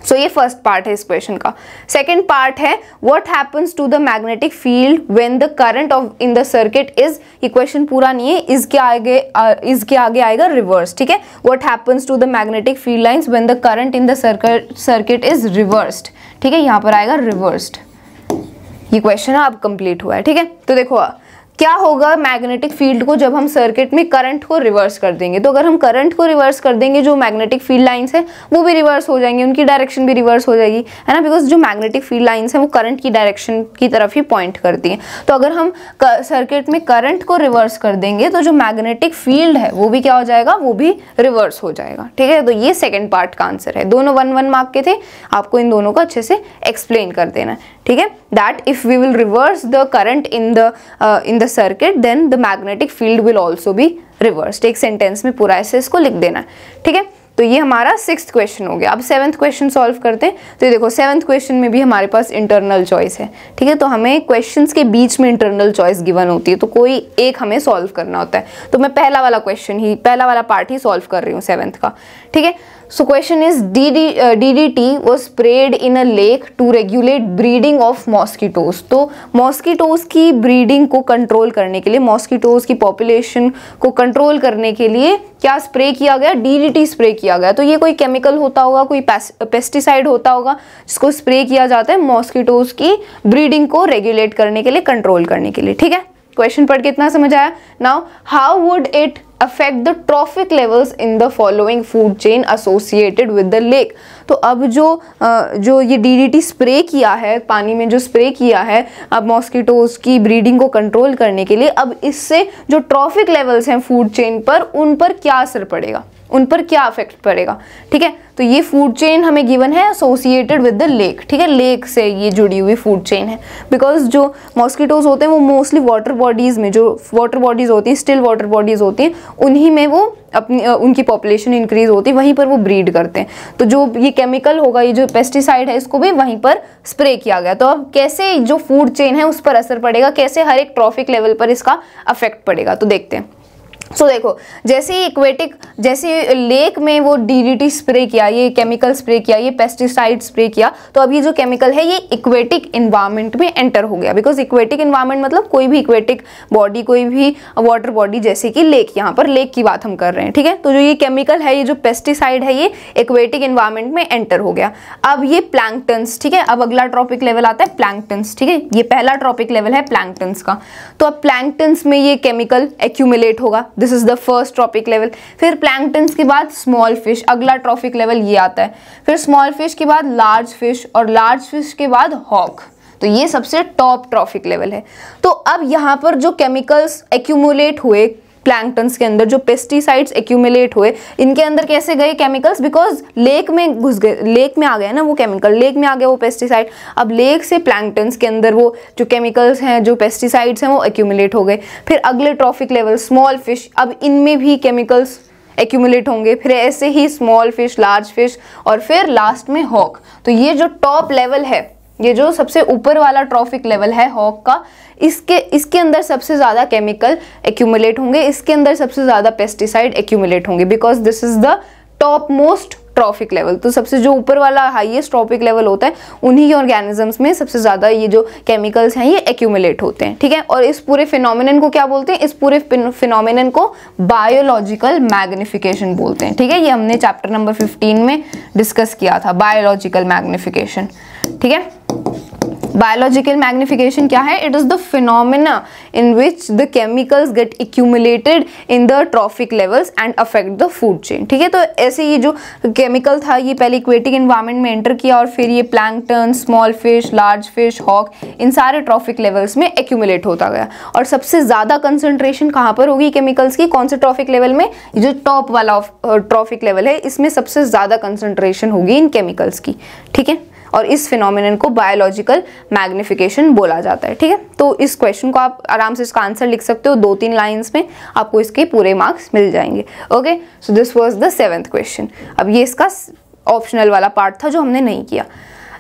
So ये first part है इस question का। Second part है what happens to the magnetic field when the current of in the circuit is, ये question पूरा नहीं है, इसके आगे आएगा रिवर्स, ठीक है। What happens to the magnetic field lines when the current in the circuit is reversed, ठीक है, यहाँ पर आएगा रिवर्स्ड। ये क्वेश्चन अब कंप्लीट हुआ है, ठीक है। तो देखो क्या होगा मैग्नेटिक फील्ड को जब हम सर्किट में करंट को रिवर्स कर देंगे। तो अगर हम करंट को रिवर्स कर देंगे, जो मैग्नेटिक फील्ड लाइंस है वो भी रिवर्स हो जाएंगे, उनकी डायरेक्शन भी रिवर्स हो जाएगी, है ना, बिकॉज जो मैग्नेटिक फील्ड लाइंस है वो करंट की डायरेक्शन की तरफ ही पॉइंट करती हैं। तो अगर हम सर्किट में करंट को रिवर्स कर देंगे तो जो मैग्नेटिक फील्ड है वो भी क्या हो जाएगा, वो भी रिवर्स हो जाएगा, ठीक है। तो ये सेकेंड पार्ट का आंसर है। दोनों 1-1 मार्क के थे, आपको इन दोनों को अच्छे से एक्सप्लेन कर देना है, ठीक है। That if we will reverse the current in the circuit then the magnetic field will also be reversed. एक सेंटेंस में पूरा ऐसे इसको लिख देना है, ठीक है। तो ये हमारा 6th क्वेश्चन हो गया। अब 7th क्वेश्चन सॉल्व करते हैं। तो ये देखो 7th क्वेश्चन में भी हमारे पास इंटरनल चॉइस है, ठीक है। तो हमें क्वेश्चंस के बीच में इंटरनल चॉइस गिवन होती है, तो कोई एक हमें सॉल्व करना होता है। तो मैं पहला वाला पार्ट ही सॉल्व कर रही हूँ 7th का, ठीक है। So question is DDT was sprayed in a lake to regulate breeding of mosquitoes। तो मॉस्किटोज की ब्रीडिंग को कंट्रोल करने के लिए, मॉस्किटोज की पॉपुलेशन को कंट्रोल करने के लिए क्या स्प्रे किया गया, DDT स्प्रे किया गया। तो ये कोई केमिकल होता होगा, कोई पेस्टिसाइड होता होगा जिसको स्प्रे किया जाता है मॉस्किटोज की ब्रीडिंग को रेगुलेट करने के लिए, कंट्रोल करने के लिए, ठीक है। क्वेश्चन पढ़ के इतना समझ आया। Now how would it affect the trophic levels in the following food chain associated with the lake। तो अब जो ये DDT स्प्रे किया है, पानी में जो स्प्रे किया है अब मॉस्किटोज की ब्रीडिंग को कंट्रोल करने के लिए, अब इससे जो ट्रॉफिक लेवल्स हैं फूड चेन पर, उन पर क्या असर पड़ेगा, उन पर क्या इफेक्ट पड़ेगा, ठीक है। तो ये फूड चेन हमें गिवन है एसोसिएटेड विद द लेक, ठीक है, लेक से ये जुड़ी हुई फूड चेन है। बिकॉज जो मॉस्किटोज होते हैं वो मोस्टली वाटर बॉडीज में, जो वाटर बॉडीज होती हैं, स्टिल वाटर बॉडीज होती हैं, उन्हीं में वो अपनी उनकी पॉपुलेशन इंक्रीज होती है, वहीं पर वो ब्रीड करते हैं। तो जो ये केमिकल होगा, ये जो पेस्टिसाइड है, इसको भी वहीं पर स्प्रे किया गया। तो अब कैसे जो फूड चेन है उस पर असर पड़ेगा, कैसे हर एक ट्रॉफिक लेवल पर इसका अफेक्ट पड़ेगा, तो देखते हैं। सो देखो जैसे लेक में वो DDT स्प्रे किया, ये केमिकल स्प्रे किया, ये पेस्टिसाइड स्प्रे किया, तो अब ये जो केमिकल है ये इक्वेटिक इन्वायरमेंट में एंटर हो गया। बिकॉज इक्वेटिक इन्वायरमेंट मतलब कोई भी इक्वेटिक बॉडी, कोई भी वाटर बॉडी, जैसे कि लेक, यहाँ पर लेक की बात हम कर रहे हैं, ठीक है। तो जो ये केमिकल है, ये जो पेस्टिसाइड है, ये इक्वेटिक इन्वायरमेंट में एंटर हो गया। अब ये प्लैंक्टन्स, ठीक है, अब अगला ट्रॉपिक लेवल आता है प्लैंक्टन्स, ठीक है। ये पहला ट्रॉपिक लेवल है प्लैंक्टन्स का। तो अब प्लैंक्टन्स में ये केमिकल एक्यूमुलेट होगा, this is the first trophic level. फिर प्लैंक्टन्स के बाद स्मॉल फिश, अगला ट्रॉपिक लेवल ये आता है। फिर स्मॉल फिश के बाद लार्ज फिश, और लार्ज फिश के बाद हॉक। तो ये सबसे टॉप ट्रॉपिक लेवल है। तो अब यहाँ पर जो केमिकल्स एक्यूमुलेट हुए प्लैंक्टन्स के अंदर, जो पेस्टिसाइड्स एक्यूमुलेट हुए, इनके अंदर कैसे गए केमिकल्स, बिकॉज लेक में घुस गए, लेक में आ गया ना वो केमिकल, लेक में आ गया वो पेस्टिसाइड। अब लेक से प्लैंक्टन्स के अंदर वो जो केमिकल्स हैं, जो पेस्टिसाइड्स हैं, वो एक्यूमुलेट हो गए। फिर अगले ट्रॉफिक लेवल स्मॉल फिश, अब इनमें भी केमिकल्स एक्यूमुलेट होंगे। फिर ऐसे ही स्मॉल फिश, लार्ज फिश, और फिर लास्ट में हॉक। तो ये जो टॉप लेवल है, ये जो सबसे ऊपर वाला ट्रॉफिक लेवल है हॉक का, इसके अंदर सबसे ज़्यादा केमिकल एक्यूमुलेट होंगे, इसके अंदर सबसे ज़्यादा पेस्टिसाइड एक्यूमुलेट होंगे, because this is the top most trophic level. तो सबसे जो ऊपर वाला हाईएस्ट ट्रॉपिक लेवल होता है, उन्हीं ऑर्गेनिजम्स में सबसे ज़्यादा ये जो केमिकल्स हैं ये एक्यूमुलेट होते हैं, ठीक है। और इस पूरे फिनोमिनन को क्या बोलते हैं, इस पूरे फिनोमिनन को बायोलॉजिकल मैग्निफिकेशन बोलते हैं, ठीक है। ये हमने चैप्टर नंबर 15 में डिस्कस किया था, बायोलॉजिकल मैग्निफिकेशन, ठीक है। बायोलॉजिकल मैग्निफिकेशन क्या है, it is the phenomena in which the chemicals get accumulated in the trophic levels and affect the food chain, ठीक है। तो ऐसे ये जो केमिकल था ये पहले इक्वेटिक एनवायरनमेंट में एंटर किया, और फिर ये plankton, small fish, large fish, hawk, इन सारे ट्रॉफिक लेवल्स में एक्यूमुलेट होता गया। और सबसे ज़्यादा कंसंट्रेशन कहाँ पर होगी केमिकल्स की, कौन से ट्रॉफिक लेवल में, जो टॉप वाला ट्रॉफिक लेवल है, इसमें सबसे ज़्यादा कंसंट्रेशन होगी इन केमिकल्स की, ठीक है। और इस फिनोमिनन को बायोलॉजिकल मैग्निफिकेशन बोला जाता है, ठीक है। तो इस क्वेश्चन को आप आराम से इसका आंसर लिख सकते हो, 2-3 लाइंस में आपको इसके पूरे मार्क्स मिल जाएंगे। Okay, so this was the 7th question. अब ये इसका ऑप्शनल वाला पार्ट था जो हमने नहीं किया।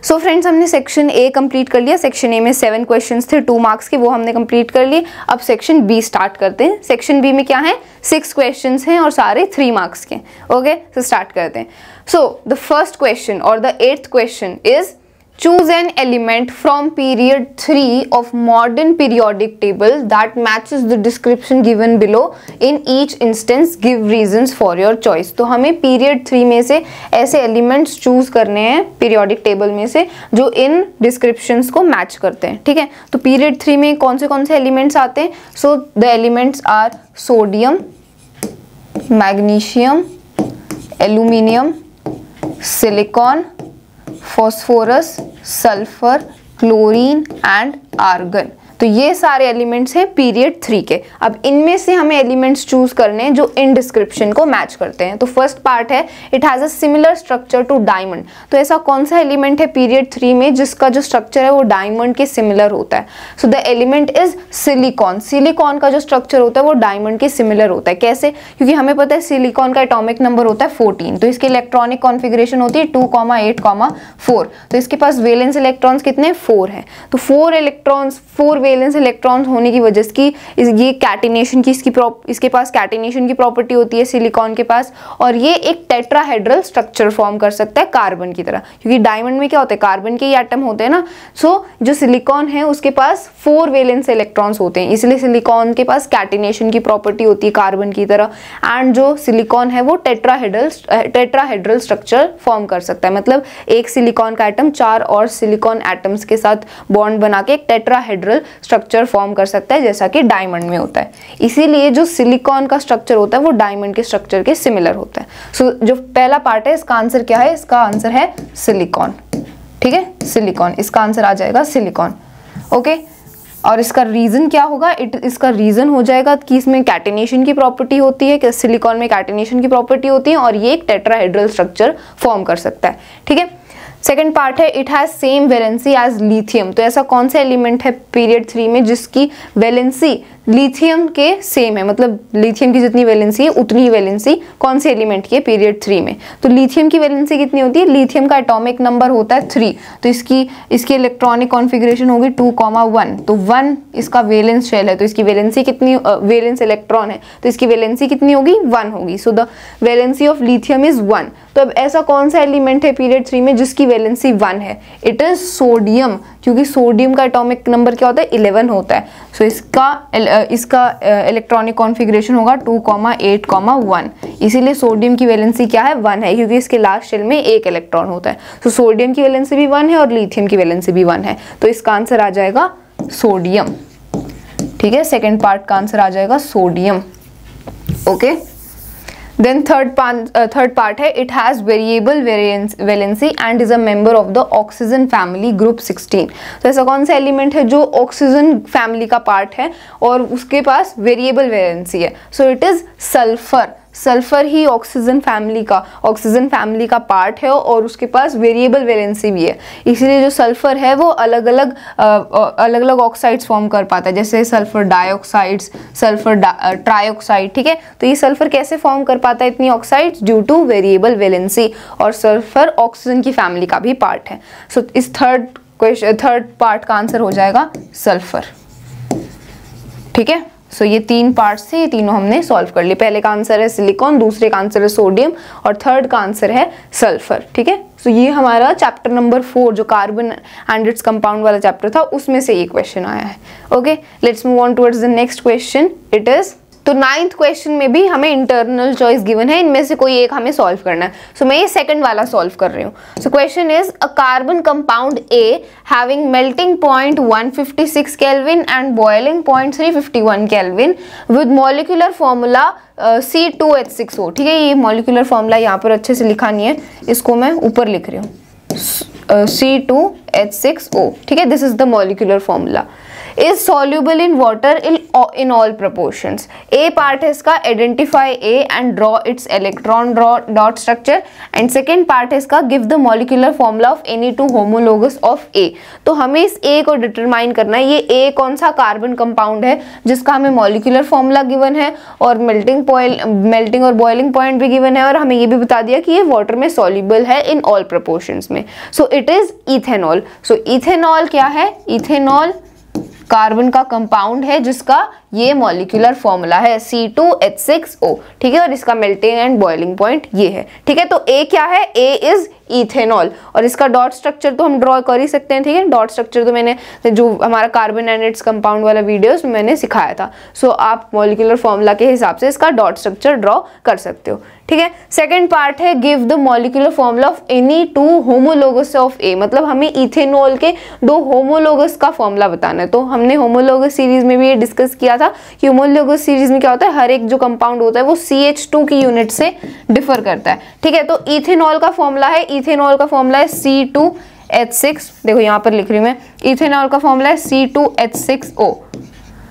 सो फ्रेंड्स, हमने सेक्शन ए कंप्लीट कर लिया। सेक्शन ए में 7 क्वेश्चंस थे 2 मार्क्स के, वो हमने कंप्लीट कर लिए। अब सेक्शन बी स्टार्ट करते हैं। सेक्शन बी में क्या है, 6 क्वेश्चंस हैं और सारे 3 मार्क्स के। ओके, तो स्टार्ट करते हैं। सो द फर्स्ट क्वेश्चन और the 8th question is choose an element from period 3 of modern periodic table that matches the description given below. In each instance give reasons for your choice. तो हमें period 3 में से ऐसे elements choose करने हैं periodic table में से जो इन descriptions को match करते हैं। ठीक है, तो period 3 में कौन से elements आते हैं? So the elements are sodium, magnesium, aluminium, silicon, phosphorus, sulfur, chlorine and argon। तो ये सारे एलिमेंट्स हैं पीरियड 3 के। अब इनमें से हमें एलिमेंट्स चूज करने हैं जो इन डिस्क्रिप्शन को मैच करते हैं। तो फर्स्ट पार्ट है it has a similar structure to diamond. तो ऐसा कौन सा एलिमेंट है पीरियड 3 में जिसका जो स्ट्रक्चर है वो डायमंड के सिमिलर होता है? So the element is silicon. Silicon का जो स्ट्रक्चर होता है वो डायमंड के सिमिलर होता है। कैसे? क्योंकि हमें पता है सिलिकॉन का एटॉमिक नंबर होता है 14, तो इसकी इलेक्ट्रॉनिक कॉन्फ़िगरेशन होती है 2,8,4। तो इसके पास वैलेंस इलेक्ट्रॉन्स कितने? 4 हैं। तो 4 वैलेंस इलेक्ट्रॉन्स होने की वजह से ये कैटिनेशन की इसके पास कैटिनेशन की प्रॉपर्टी होती है सिलिकॉन के पास, और ये एक टेट्राहेड्रल स्ट्रक्चर फॉर्म कर सकता है कार्बन की तरह, क्योंकि डायमंड में क्या होता है, कार्बन के ही एटम होते हैं ना। सो जो सिलिकॉन है उसके पास 4 वैलेंस इलेक्ट्रॉन्स होते हैं, इसलिए सिलिकॉन के पास कैटिनेशन की प्रॉपर्टी होती है कार्बन की तरह। एंड जो सिलिकॉन है वो टेट्राहेड्रल स्ट्रक्चर फॉर्म कर सकता है, मतलब एक सिलिकॉन का एटम 4 और सिलिकॉन एटम्स के साथ बॉन्ड बना के एक टेट्राहेड्रल स्ट्रक्चर फॉर्म कर सकता है, जैसा कि डायमंड में होता है। इसीलिए जो सिलिकॉन का स्ट्रक्चर होता है वो डायमंड के स्ट्रक्चर के सिमिलर होता है। सो जो पहला पार्ट है इसका आंसर क्या है? इसका आंसर है सिलिकॉन। ठीक है, सिलिकॉन, इसका आंसर आ जाएगा सिलिकॉन। ओके, और इसका रीजन क्या होगा? इसका रीजन हो जाएगा कि इसमें कैटिनेशन की प्रॉपर्टी होती है, कि सिलिकॉन में कैटिनेशन की प्रॉपर्टी होती है और ये एक टेट्राहेड्रल स्ट्रक्चर फॉर्म कर सकता है। ठीक है, सेकेंड पार्ट है it has same valency as lithium. तो ऐसा कौन सा एलिमेंट है पीरियड 3 में जिसकी वैलेंसी लिथियम के सेम है, मतलब लिथियम की जितनी वैलेंसी है उतनी ही वैलेंसी कौन से एलिमेंट की है पीरियड 3 में? तो लिथियम की वैलेंसी कितनी होती है? लिथियम का एटॉमिक नंबर होता है 3, तो इसकी इलेक्ट्रॉनिक कॉन्फ़िगरेशन होगी 2,1। तो 1 इसका वैलेंस शेल है, तो इसकी वैलेंसी कितनी, वैलेंस इलेक्ट्रॉन है तो इसकी वैलेंसी कितनी होगी? 1 होगी। So the valency of lithium is 1। तो अब ऐसा कौन सा एलिमेंट है पीरियड 3 में जिसकी वैलेंसी 1 है? इट इज सोडियम, क्योंकि सोडियम का एटॉमिक नंबर क्या होता है? 11 होता है। सो इसका इलेक्ट्रॉनिक कॉन्फ़िगरेशन होगा 2,8,1। इसीलिए सोडियम की वैलेंसी क्या है? 1 है, क्योंकि इसके लास्ट शेल में एक इलेक्ट्रॉन होता है। तो सोडियम की वैलेंसी भी 1 है और लिथियम की वैलेंसी भी 1 है, तो इसका आंसर आ जाएगा सोडियम। ठीक है, सेकेंड पार्ट का आंसर आ जाएगा sodium. Okay, then third part है it has variable valency and is a member of the oxygen family group 16। तो ऐसा कौन सा एलिमेंट है जो ऑक्सीजन फैमिली का पार्ट है और उसके पास वेरिएबल वैलेंसी है? सो it is sulphur. Sulphur he oxygen family का पार्ट है और उसके पास वेरिएबल वैलेंसी भी है। इसीलिए जो सल्फर है वो अलग अलग ऑक्साइड्स फॉर्म कर पाता है, जैसे सल्फर डाइऑक्साइड्स, सल्फर ट्राइऑक्साइड। ठीक है, तो ये सल्फर कैसे फॉर्म कर पाता है इतनी oxides? Due two variable valency, और सल्फर ऑक्सीजन की फैमिली का भी पार्ट है। सो इस थर्ड पार्ट का आंसर हो जाएगा सल्फर। ठीक है, सो ये 3 पार्ट्स थे, ये तीनों हमने सॉल्व कर लिए। पहले का आंसर है सिलिकॉन, दूसरे का आंसर है सोडियम और थर्ड का आंसर है सल्फर। ठीक है, सो ये हमारा चैप्टर नंबर 4 जो कार्बन एंड इट्स कंपाउंड वाला चैप्टर था उसमें से ये क्वेश्चन आया है। Okay, let's move on towards the next question. It is, तो 9th क्वेश्चन में भी हमें इंटरनल चॉइस गिवन है, इनमें से कोई एक हमें सॉल्व करना है। सो मैं ये सेकंड वाला सॉल्व कर रही हूँ। So question is a carbon compound A having melting point 156 kelvin and boiling point 351 kelvin with molecular formula C2H6O। ठीक है, ये मॉलिक्यूलर फॉर्मूला यहाँ पर अच्छे से लिखा नहीं है, इसको मैं ऊपर लिख रही हूँ, C2H6O। ठीक है, this is the molecular formula. Is soluble in water in all proportions. A part है इसका identify A and draw its electron dot structure, and second part है इसका give the molecular formula of any two homologous of A. तो हमें इस ए को determine करना है, ये ए कौन सा कार्बन कंपाउंड है जिसका हमें मॉलिक्यूलर फॉर्मूला गिवन है और मेल्टिंग और बॉइलिंग पॉइंट भी गिवन है, और हमें ये भी बता दिया कि ये वाटर में सॉल्यूबल है इन ऑल प्रोपोर्शंस में। सो it is ethanol. So ethanol क्या है? इथेनॉल कार्बन का कंपाउंड है जिसका ये मॉलिक्यूलर फॉर्मूला है C2H6O, ठीक है, और इसका मेल्टिंग एंड बॉइलिंग पॉइंट ये है, ठीक है। तो ए क्या है? ए इज इथेनॉल, और इसका डॉट स्ट्रक्चर तो हम ड्रॉ कर ही सकते हैं, ठीक है। डॉट स्ट्रक्चर तो मैंने जो हमारा कार्बन एंड इट्स कंपाउंड वाला वीडियो उसमें मैंने सिखाया था। सो आप मॉलिक्यूलर फॉर्मूला के हिसाब से इसका डॉट स्ट्रक्चर ड्रॉ कर सकते हो, ठीक है। सेकेंड पार्ट है give the molecular formula of any two homologous of A, मतलब हमें इथेनॉल के दो होमोलोगस का फॉर्मूला बताना है। तो हमने होमोलोगस सीरीज में भी ये डिस्कस किया था कि होमोलोगस सीरीज में क्या होता है, हर एक जो कंपाउंड होता है वो CH2 की यूनिट से डिफर करता है, ठीक है। तो इथेनॉल का फॉर्मूला है, इथेनॉल का फॉर्मूला है C2H6, देखो यहाँ पर लिख रही हूँ मैं, इथेनॉल का फॉर्मूला है C2H6O।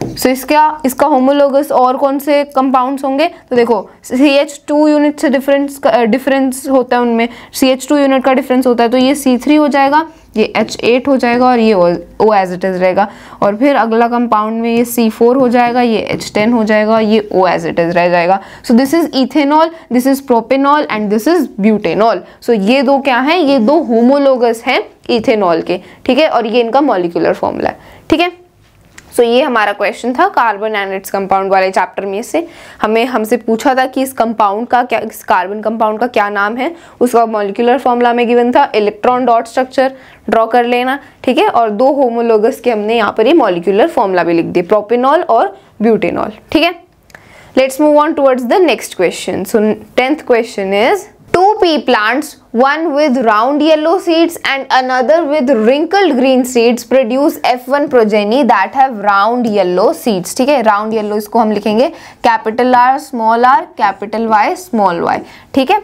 सो इसका होमोलोगस और कौन से कंपाउंड्स होंगे? तो देखो CH2 यूनिट से डिफरेंस होता है, उनमें CH2 यूनिट का डिफरेंस होता है, तो ये C3 हो जाएगा, ये H8 हो जाएगा और ये O एज इट इज रहेगा। और फिर अगला कंपाउंड में ये C4 हो जाएगा, ये H10 हो जाएगा, ये O एज इट इज रह जाएगा। So this is ethanol, this is propanol and this is butanol. So ये दो क्या हैं? ये दो होमोलोगस हैं इथेनॉल के, ठीक है, और ये इनका मॉलिक्यूलर फॉर्मूला है, ठीक है। सो ये हमारा क्वेश्चन था कार्बन एंड इट्स कंपाउंड वाले चैप्टर में से। हमसे पूछा था कि इस कंपाउंड का क्या, इस कार्बन कंपाउंड का क्या नाम है, उसका मॉलिक्यूलर फॉर्मूला में गिवन था, इलेक्ट्रॉन डॉट स्ट्रक्चर ड्रॉ कर लेना, ठीक है, और दो होमोलोगस के हमने यहाँ पर ये मॉलिक्यूलर फॉर्मूला भी लिख दिए, प्रोपेनॉल और ब्यूटेनॉल, ठीक है। Let's move on towards the next question. So 10th question is 2 pea plants, one with round yellow seeds and another with wrinkled green seeds, produce F1 progeny that have round yellow seeds, ठीक है। round yellow इसको हम लिखेंगे capital R small r capital Y small y, ठीक है,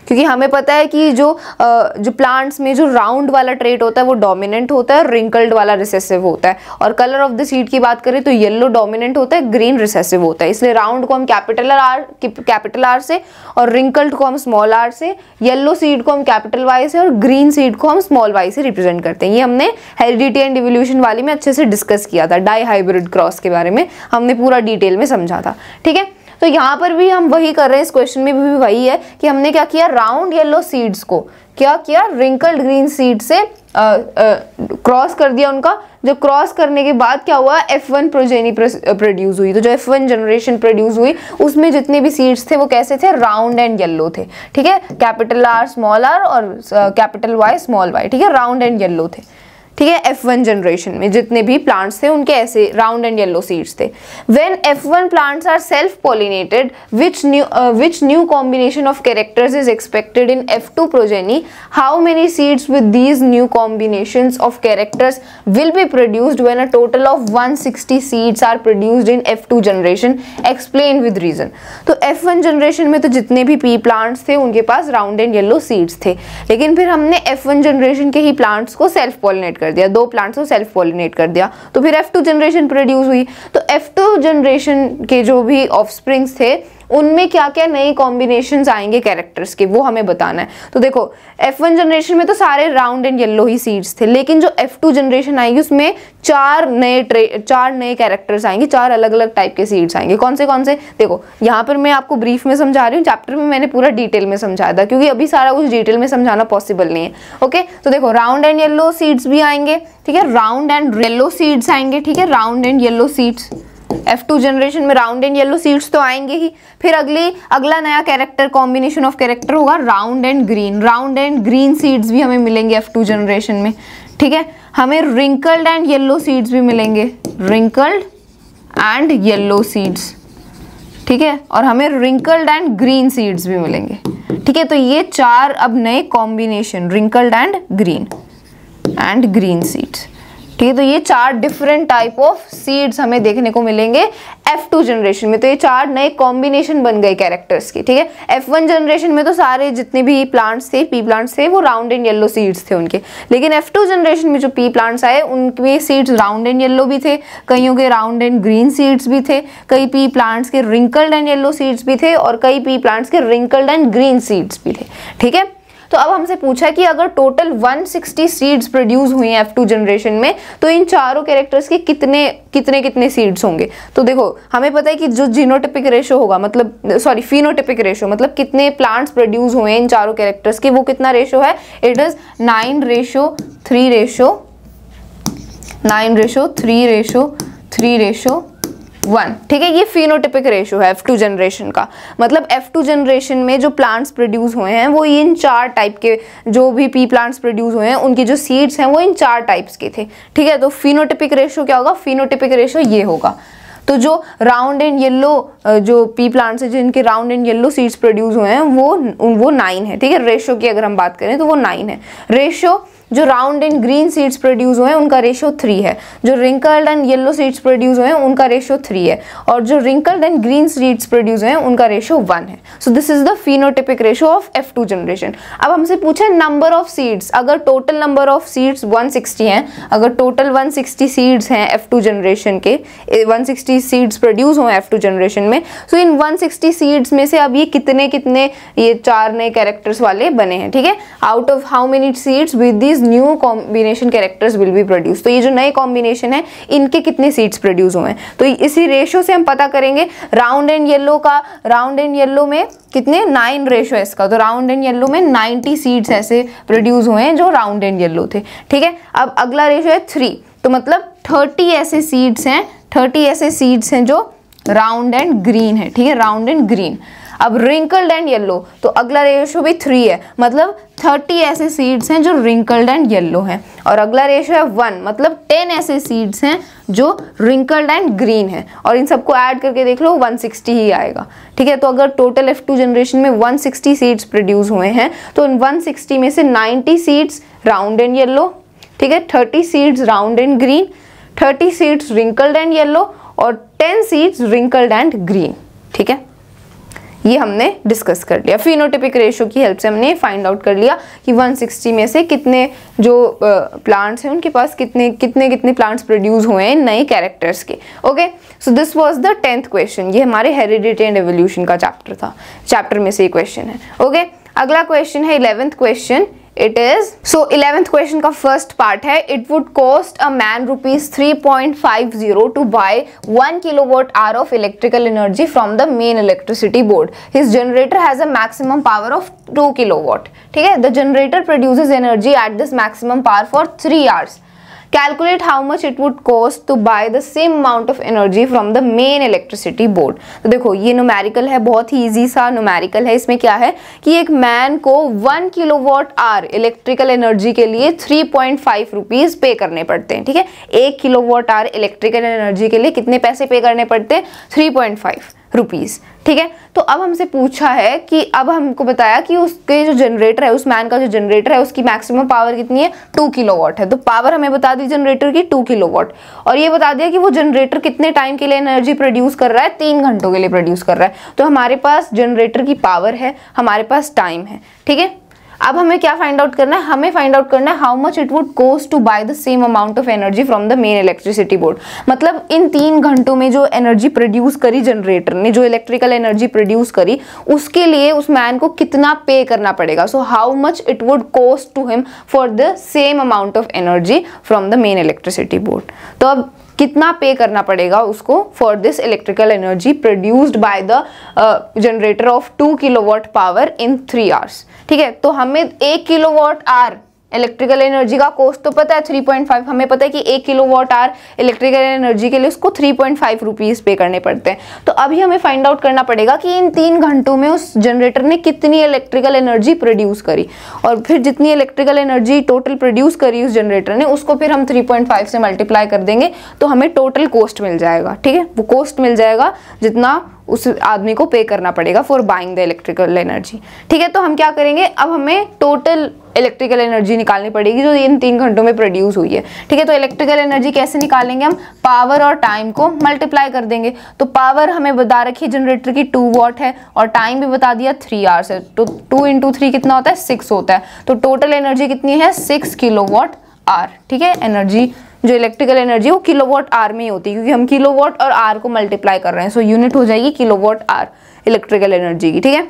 क्योंकि हमें पता है कि जो प्लांट्स में जो राउंड वाला ट्रेट होता है वो डोमिनेंट होता है, रिंकल्ड वाला रिसेसिव होता है। और कलर ऑफ द सीड की बात करें तो येलो डोमिनेंट होता है, ग्रीन रिसेसिव होता है, इसलिए राउंड को हम कैपिटल आर से और रिंकल्ड को हम स्मॉल r से, येलो सीड को हम कैपिटल Y से और ग्रीन सीड को हम स्मॉल y से रिप्रेजेंट करते हैं। ये हमने हेरिडिटी एंड इवोल्यूशन वाली में अच्छे से डिस्कस किया था, डाई हाइब्रिड क्रॉस के बारे में हमने पूरा डिटेल में समझा था, ठीक है। तो यहाँ पर भी हम वही कर रहे हैं, इस क्वेश्चन में भी वही है कि हमने क्या किया, राउंड येलो सीड्स को क्या किया, रिंकल्ड ग्रीन सीड से क्रॉस कर दिया उनका। जो क्रॉस करने के बाद क्या हुआ, F1 प्रोजेनी प्रोड्यूस हुई। तो जो F1 जनरेशन प्रोड्यूस हुई उसमें जितने भी सीड्स थे वो कैसे थे, राउंड एंड येलो थे, ठीक है, कैपिटल R स्मॉल r और कैपिटल Y स्मॉल y, ठीक है, राउंड एंड येलो थे, ठीक है। F1 जनरेशन में जितने भी प्लांट्स थे उनके ऐसे राउंड एंड येलो सीड्स थे। When F1 plants are self pollinated, which new combination of characters is expected in F2 progeny? How many seeds with these new combinations of characters will be produced when a total of 160 seeds are produced in F2 generation? Explain with reason. तो F1 generation में तो जितने भी P plants थे उनके पास round and yellow seeds थे, लेकिन फिर हमने F1 जनरेशन के ही प्लांट्स को सेल्फ पॉलिनेट कर दिया, दो प्लांट्स को सेल्फ पॉलिनेट कर दिया, तो फिर F2 जनरेशन प्रोड्यूस हुई। तो F2 जनरेशन के जो भी ऑफस्प्रिंग्स थे उनमें क्या क्या नए कॉम्बिनेशंस आएंगे कैरेक्टर्स के, वो हमें बताना है। तो देखो F1 जनरेशन में तो सारे round and yellow he seeds थे, लेकिन जो F2 जनरेशन आएगी उसमें चार नए कैरेक्टर्स आएंगे, 4 अलग अलग टाइप के सीड्स आएंगे। कौन से? देखो यहाँ पर मैं आपको ब्रीफ में समझा रही हूँ, चैप्टर में मैंने पूरा डिटेल में समझाया था, क्योंकि अभी सारा कुछ डिटेल में समझाना पॉसिबल नहीं है, ओके। तो देखो राउंड एंड येलो सीड्स भी आएंगे, ठीक है, राउंड एंड येलो सीड्स आएंगे, ठीक है, round and yellow seeds F2 generation में राउंड एंड येलो सीड्स तो आएंगे ही। फिर अगला नया कैरेक्टर, कॉम्बिनेशन ऑफ कैरेक्टर होगा राउंड एंड ग्रीन सीड्स भी हमें मिलेंगे F2 जनरेशन में, ठीक है। हमें रिंकल्ड एंड येलो सीड्स भी मिलेंगे, रिंकल्ड एंड येलो सीड्स, ठीक है, और हमें रिंकल्ड एंड ग्रीन सीड्स भी मिलेंगे, ठीक है। तो ये 4 अब नए combination, wrinkled and green seeds, ठीक है। तो ये 4 डिफरेंट टाइप ऑफ सीड्स हमें देखने को मिलेंगे F2 जनरेशन में। तो ये 4 नए कॉम्बिनेशन बन गए कैरेक्टर्स के, ठीक है। F1 जनरेशन में तो सारे जितने भी प्लांट्स थे, पी प्लांट्स थे, वो राउंड एंड येलो सीड्स थे उनके, लेकिन F2 जनरेशन में जो पी प्लांट्स आए उनके सीड्स राउंड एंड येलो भी थे, कईयों के राउंड एंड ग्रीन सीड्स भी थे, कई पी प्लांट्स के रिंकल्ड एंड येलो सीड्स भी थे, और कई पी प्लांट्स के रिंकल्ड एंड ग्रीन सीड्स भी थे, ठीक है। तो अब हमसे पूछा कि अगर टोटल 160 सीड्स प्रोड्यूस हुई हैं F2 जनरेशन में, तो इन चारों कैरेक्टर्स के कितने सीड्स होंगे। तो देखो हमें पता है कि जो जीनोटिपिक रेशो होगा, मतलब सॉरी फिनोटिपिक रेशो, मतलब कितने प्लांट्स प्रोड्यूस हुए हैं इन चारों कैरेक्टर्स के, वो कितना रेशो है, इट इज 9:3:1, ठीक है। ये फिनोटिपिक रेशो है F2 जनरेशन का। मतलब F2 जनरेशन में जो प्लांट्स प्रोड्यूस हुए हैं वो इन 4 टाइप के, जो भी पी प्लांट्स प्रोड्यूस हुए हैं उनके जो सीड्स हैं वो इन 4 टाइप्स के थे, ठीक है। तो फिनोटिपिक रेशो क्या होगा, फिनोटिपिक रेशो ये होगा। तो जो राउंड एंड येलो जो पी प्लांट्स है जिनके round and yellow seeds produce हुए हैं वो 9 है, ठीक है। रेशो की अगर हम बात करें तो वो 9 है। रेशो जो round and green seeds produce हुए हैं उनका रेशो 3 है, जो wrinkled and yellow seeds produce हुए हैं उनका रेशो 3 है, और जो wrinkled and green seeds produce हुए हैं उनका रेशो 1 है। So this is the phenotypic ratio of F2 generation. अब हमसे पूछा नंबर ऑफ सीड्स, अगर टोटल नंबर ऑफ सीड्स 160 हैं, अगर टोटल 160 सीड्स हैं F2 जनरेशन के, 160 सीड्स प्रोड्यूस हुए F2 जनरेशन में, सो इन 160 सीड्स में से अब ये कितने ये 4 नए कैरेक्टर्स वाले बने हैं, ठीक है। Out of how many seeds with these new combination characters will be produce. तो ये जो नए कॉम्बिनेशन है इनके कितने सीड्स प्रोड्यूस हुए हैं, तो इसी रेशो से हम पता करेंगे। राउंड एंड येलो में कितने 9 रेशो है इसका, तो राउंड एंड येलो में 90 सीड्स ऐसे प्रोड्यूस हुए हैं जो राउंड एंड येलो थे, ठीक है। अब अगला रेशो है 3, तो मतलब 30 ऐसे सीड्स हैं जो राउंड एंड ग्रीन है, ठीक है, राउंड एंड ग्रीन। अब रिंकल्ड एंड येलो, तो अगला रेशो भी 3 है, मतलब 30 ऐसे सीड्स हैं जो रिंकल्ड एंड येलो हैं, और अगला रेशो है 1, मतलब 10 ऐसे सीड्स हैं जो रिंकल्ड एंड ग्रीन है, और इन सबको ऐड करके देख लो 160 ही आएगा, ठीक है। तो अगर टोटल F2 जनरेशन में 160 सीड्स प्रोड्यूस हुए हैं, तो इन 160 में से 90 सीड्स राउंड एंड येलो, ठीक है, 30 seeds round and green, 30 seeds wrinkled and yellow, और 10 सीड्स रिंकल्ड एंड ग्रीन, ठीक है। ये हमने डिस्कस कर लिया। फिनोटिपिक रेशो की हेल्प से हमने फाइंड आउट कर लिया कि 160 में से कितने जो प्लांट्स हैं उनके पास कितने प्लांट्स प्रोड्यूस हुए हैं नए कैरेक्टर्स के। Okay, so this was the 10th question. ये हमारे हेरिडिटी एंड एवोल्यूशन का चैप्टर था, चैप्टर में से ये क्वेश्चन है। ओके, अगला क्वेश्चन है 11th question. It is, so 11th question का first part है, it would cost a man rupees 3.50 to buy 1 kilowatt hour of electrical energy from the main electricity board. His generator has a maximum power of 2 kilowatt. ठीक है, the generator produces energy at this maximum power for 3 hours. Calculate how much it would cost to buy the same amount of energy from the main electricity board. तो देखो ये numerical है, बहुत ही easy सा numerical है। इसमें क्या है कि एक मैन को 1 किलोवाट आवर इलेक्ट्रिकल एनर्जी के लिए 3.5 रुपीज पे करने पड़ते हैं, ठीक है। 1 किलोवाट आवर इलेक्ट्रिकल एनर्जी के लिए कितने पैसे पे करने पड़ते हैं, 3.5 रुपीज, ठीक है। तो अब हमसे पूछा है कि अब हमको बताया कि उसके जो जनरेटर है, उस मैन का जो जनरेटर है उसकी मैक्सिमम पावर कितनी है, 2 किलोवाट है। तो पावर हमें बता दी जनरेटर की 2 किलोवाट, और ये बता दिया कि वो जनरेटर कितने टाइम के लिए एनर्जी प्रोड्यूस कर रहा है, 3 घंटों के लिए प्रोड्यूस कर रहा है। तो हमारे पास जनरेटर की पावर है, हमारे पास टाइम है, ठीक है। अब हमें क्या फाइंड आउट करना है, हमें फाइंड आउट करना है how much it would cost to buy the same amount of energy from the main electricity board. मतलब इन 3 घंटों में जो एनर्जी प्रोड्यूस करी जनरेटर ने, जो इलेक्ट्रिकल एनर्जी प्रोड्यूस करी, उसके लिए उस मैन को कितना पे करना पड़ेगा। So how much it would cost to him for the same amount of energy from the main electricity board. तो अब कितना पे करना पड़ेगा उसको for this electrical energy produced by the generator of 2 kilowatt power in 3 hours, ठीक है। तो हमें 1 किलोवाट आवर इलेक्ट्रिकल एनर्जी का कॉस्ट तो पता है 3.5, हमें पता है कि 1 किलोवाट आवर इलेक्ट्रिकल एनर्जी के लिए उसको 3.5 रुपीज पे करने पड़ते हैं। तो अभी हमें फाइंड आउट करना पड़ेगा कि इन 3 घंटों में उस जनरेटर ने कितनी इलेक्ट्रिकल एनर्जी प्रोड्यूस करी, और फिर जितनी इलेक्ट्रिकल एनर्जी टोटल प्रोड्यूस करी उस जनरेटर ने, उसको फिर हम 3.5 से मल्टीप्लाई कर देंगे तो हमें टोटल कॉस्ट मिल जाएगा, ठीक है। वो कॉस्ट मिल जाएगा जितना उस आदमी को पे करना पड़ेगा for buying the electrical energy. ठीक है, तो हम क्या करेंगे, अब हमें टोटल इलेक्ट्रिकल एनर्जी निकालनी पड़ेगी जो इन 3 घंटों में प्रोड्यूस हुई है। ठीक है, तो इलेक्ट्रिकल एनर्जी कैसे निकालेंगे, हम पावर और टाइम को मल्टीप्लाई कर देंगे। तो पावर हमें बता रखी है जनरेटर की 2 वॉट है और टाइम भी बता दिया 3 आवर्स है, तो 2 × 3 कितना होता है, 6 होता है। तो टोटल एनर्जी कितनी है, 6 किलोवाट आवर। ठीक है, एनर्जी जो इलेक्ट्रिकल एनर्जी वो किलोवाट आवर में ही होती है, क्योंकि हम किलोवाट और आवर को मल्टीप्लाई कर रहे हैं, सो यूनिट हो जाएगी किलोवाट आवर इलेक्ट्रिकल एनर्जी की। ठीक है,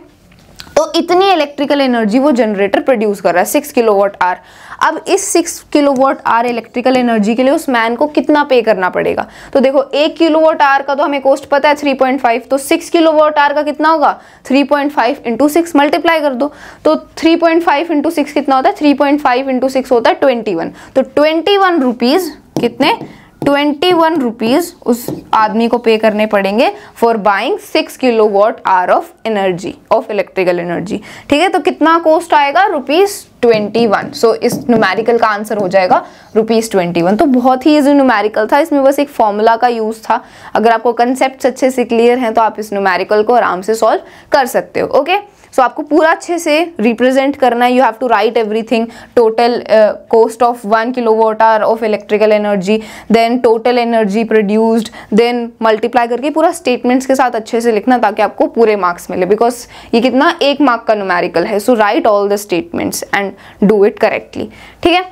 तो इतनी इलेक्ट्रिकल एनर्जी वो जनरेटर प्रोड्यूस कर रहा है, 6 किलोवाट आवर। अब इस 6 किलोवाट आवर इलेक्ट्रिकल एनर्जी के लिए उस मैन को कितना पे करना पड़ेगा, तो देखो 1 किलोवाट आवर का तो हमें कॉस्ट पता है 3.5, तो 6 किलोवाट आवर का कितना होगा, 3.5 × 6 मल्टीप्लाई कर दो। तो 3.5 × 6 कितना होता है, 3.5 × 6 होता है 21। तो 21 रुपीज, कितने, 21 रुपीज उस आदमी को पे करने पड़ेंगे for buying 6 kilowatt hour of energy, of electrical energy. ठीक है, तो कितना कॉस्ट आएगा, ₹21। सो इस न्यूमेरिकल का आंसर हो जाएगा ₹21। तो बहुत ही इजी न्यूमेरिकल था, इसमें बस एक फॉर्मूला का यूज था। अगर आपको कंसेप्ट अच्छे से क्लियर हैं तो आप इस न्यूमेरिकल को आराम से सॉल्व कर सकते हो। ओके, सो आपको पूरा अच्छे से रिप्रेजेंट करना है, you have to write everything, total cost of 1 kilowatt hour of electrical energy, then total energy produced, then multiply करके पूरा स्टेटमेंट्स के साथ अच्छे से लिखना ताकि आपको पूरे मार्क्स मिले, बिकॉज ये कितना 1 मार्क का न्यूमेरिकल है। So write all the statements and do it correctly. ठीक है,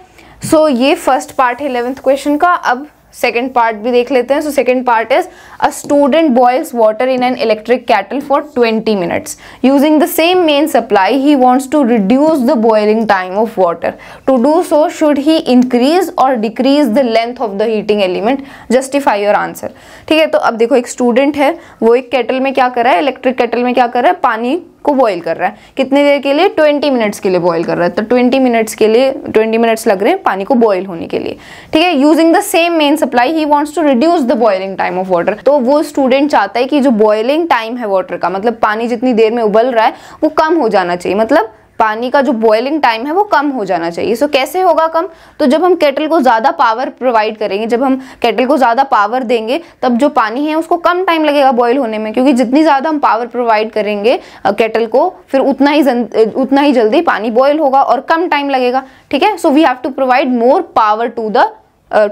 सो ये फर्स्ट पार्ट है 11th क्वेश्चन का। अब सेकेंड पार्ट भी देख लेते हैं। So second part is a student boils water in an electric kettle for 20 minutes using the same main supply. He wants to reduce the boiling time of water. To do so should he increase or decrease the length of the heating element. Justify your answer. ठीक है, तो अब देखो एक student है, वो एक kettle में क्या कर रहा है, इलेक्ट्रिक केटल में क्या कर रहा है, पानी को बॉईल कर रहा है। कितने देर के लिए, 20 मिनट्स के लिए बॉईल कर रहा है। तो 20 मिनट्स के लिए 20 मिनट्स लग रहे हैं पानी को बॉईल होने के लिए। ठीक है, using the same main supply he wants to reduce the boiling time of water. तो वो स्टूडेंट चाहता है कि जो बॉइलिंग टाइम है वाटर का, मतलब पानी जितनी देर में उबल रहा है वो कम हो जाना चाहिए, मतलब पानी का जो बॉइलिंग टाइम है वो कम हो जाना चाहिए। सो कैसे होगा कम, तो जब हम केटल को ज़्यादा पावर प्रोवाइड करेंगे, जब हम केटल को ज़्यादा पावर देंगे तब जो पानी है उसको कम टाइम लगेगा बॉईल होने में, क्योंकि जितनी ज़्यादा हम पावर प्रोवाइड करेंगे केटल को, फिर उतना ही जल्दी पानी बॉईल होगा और कम टाइम लगेगा। ठीक है, so we have to provide more power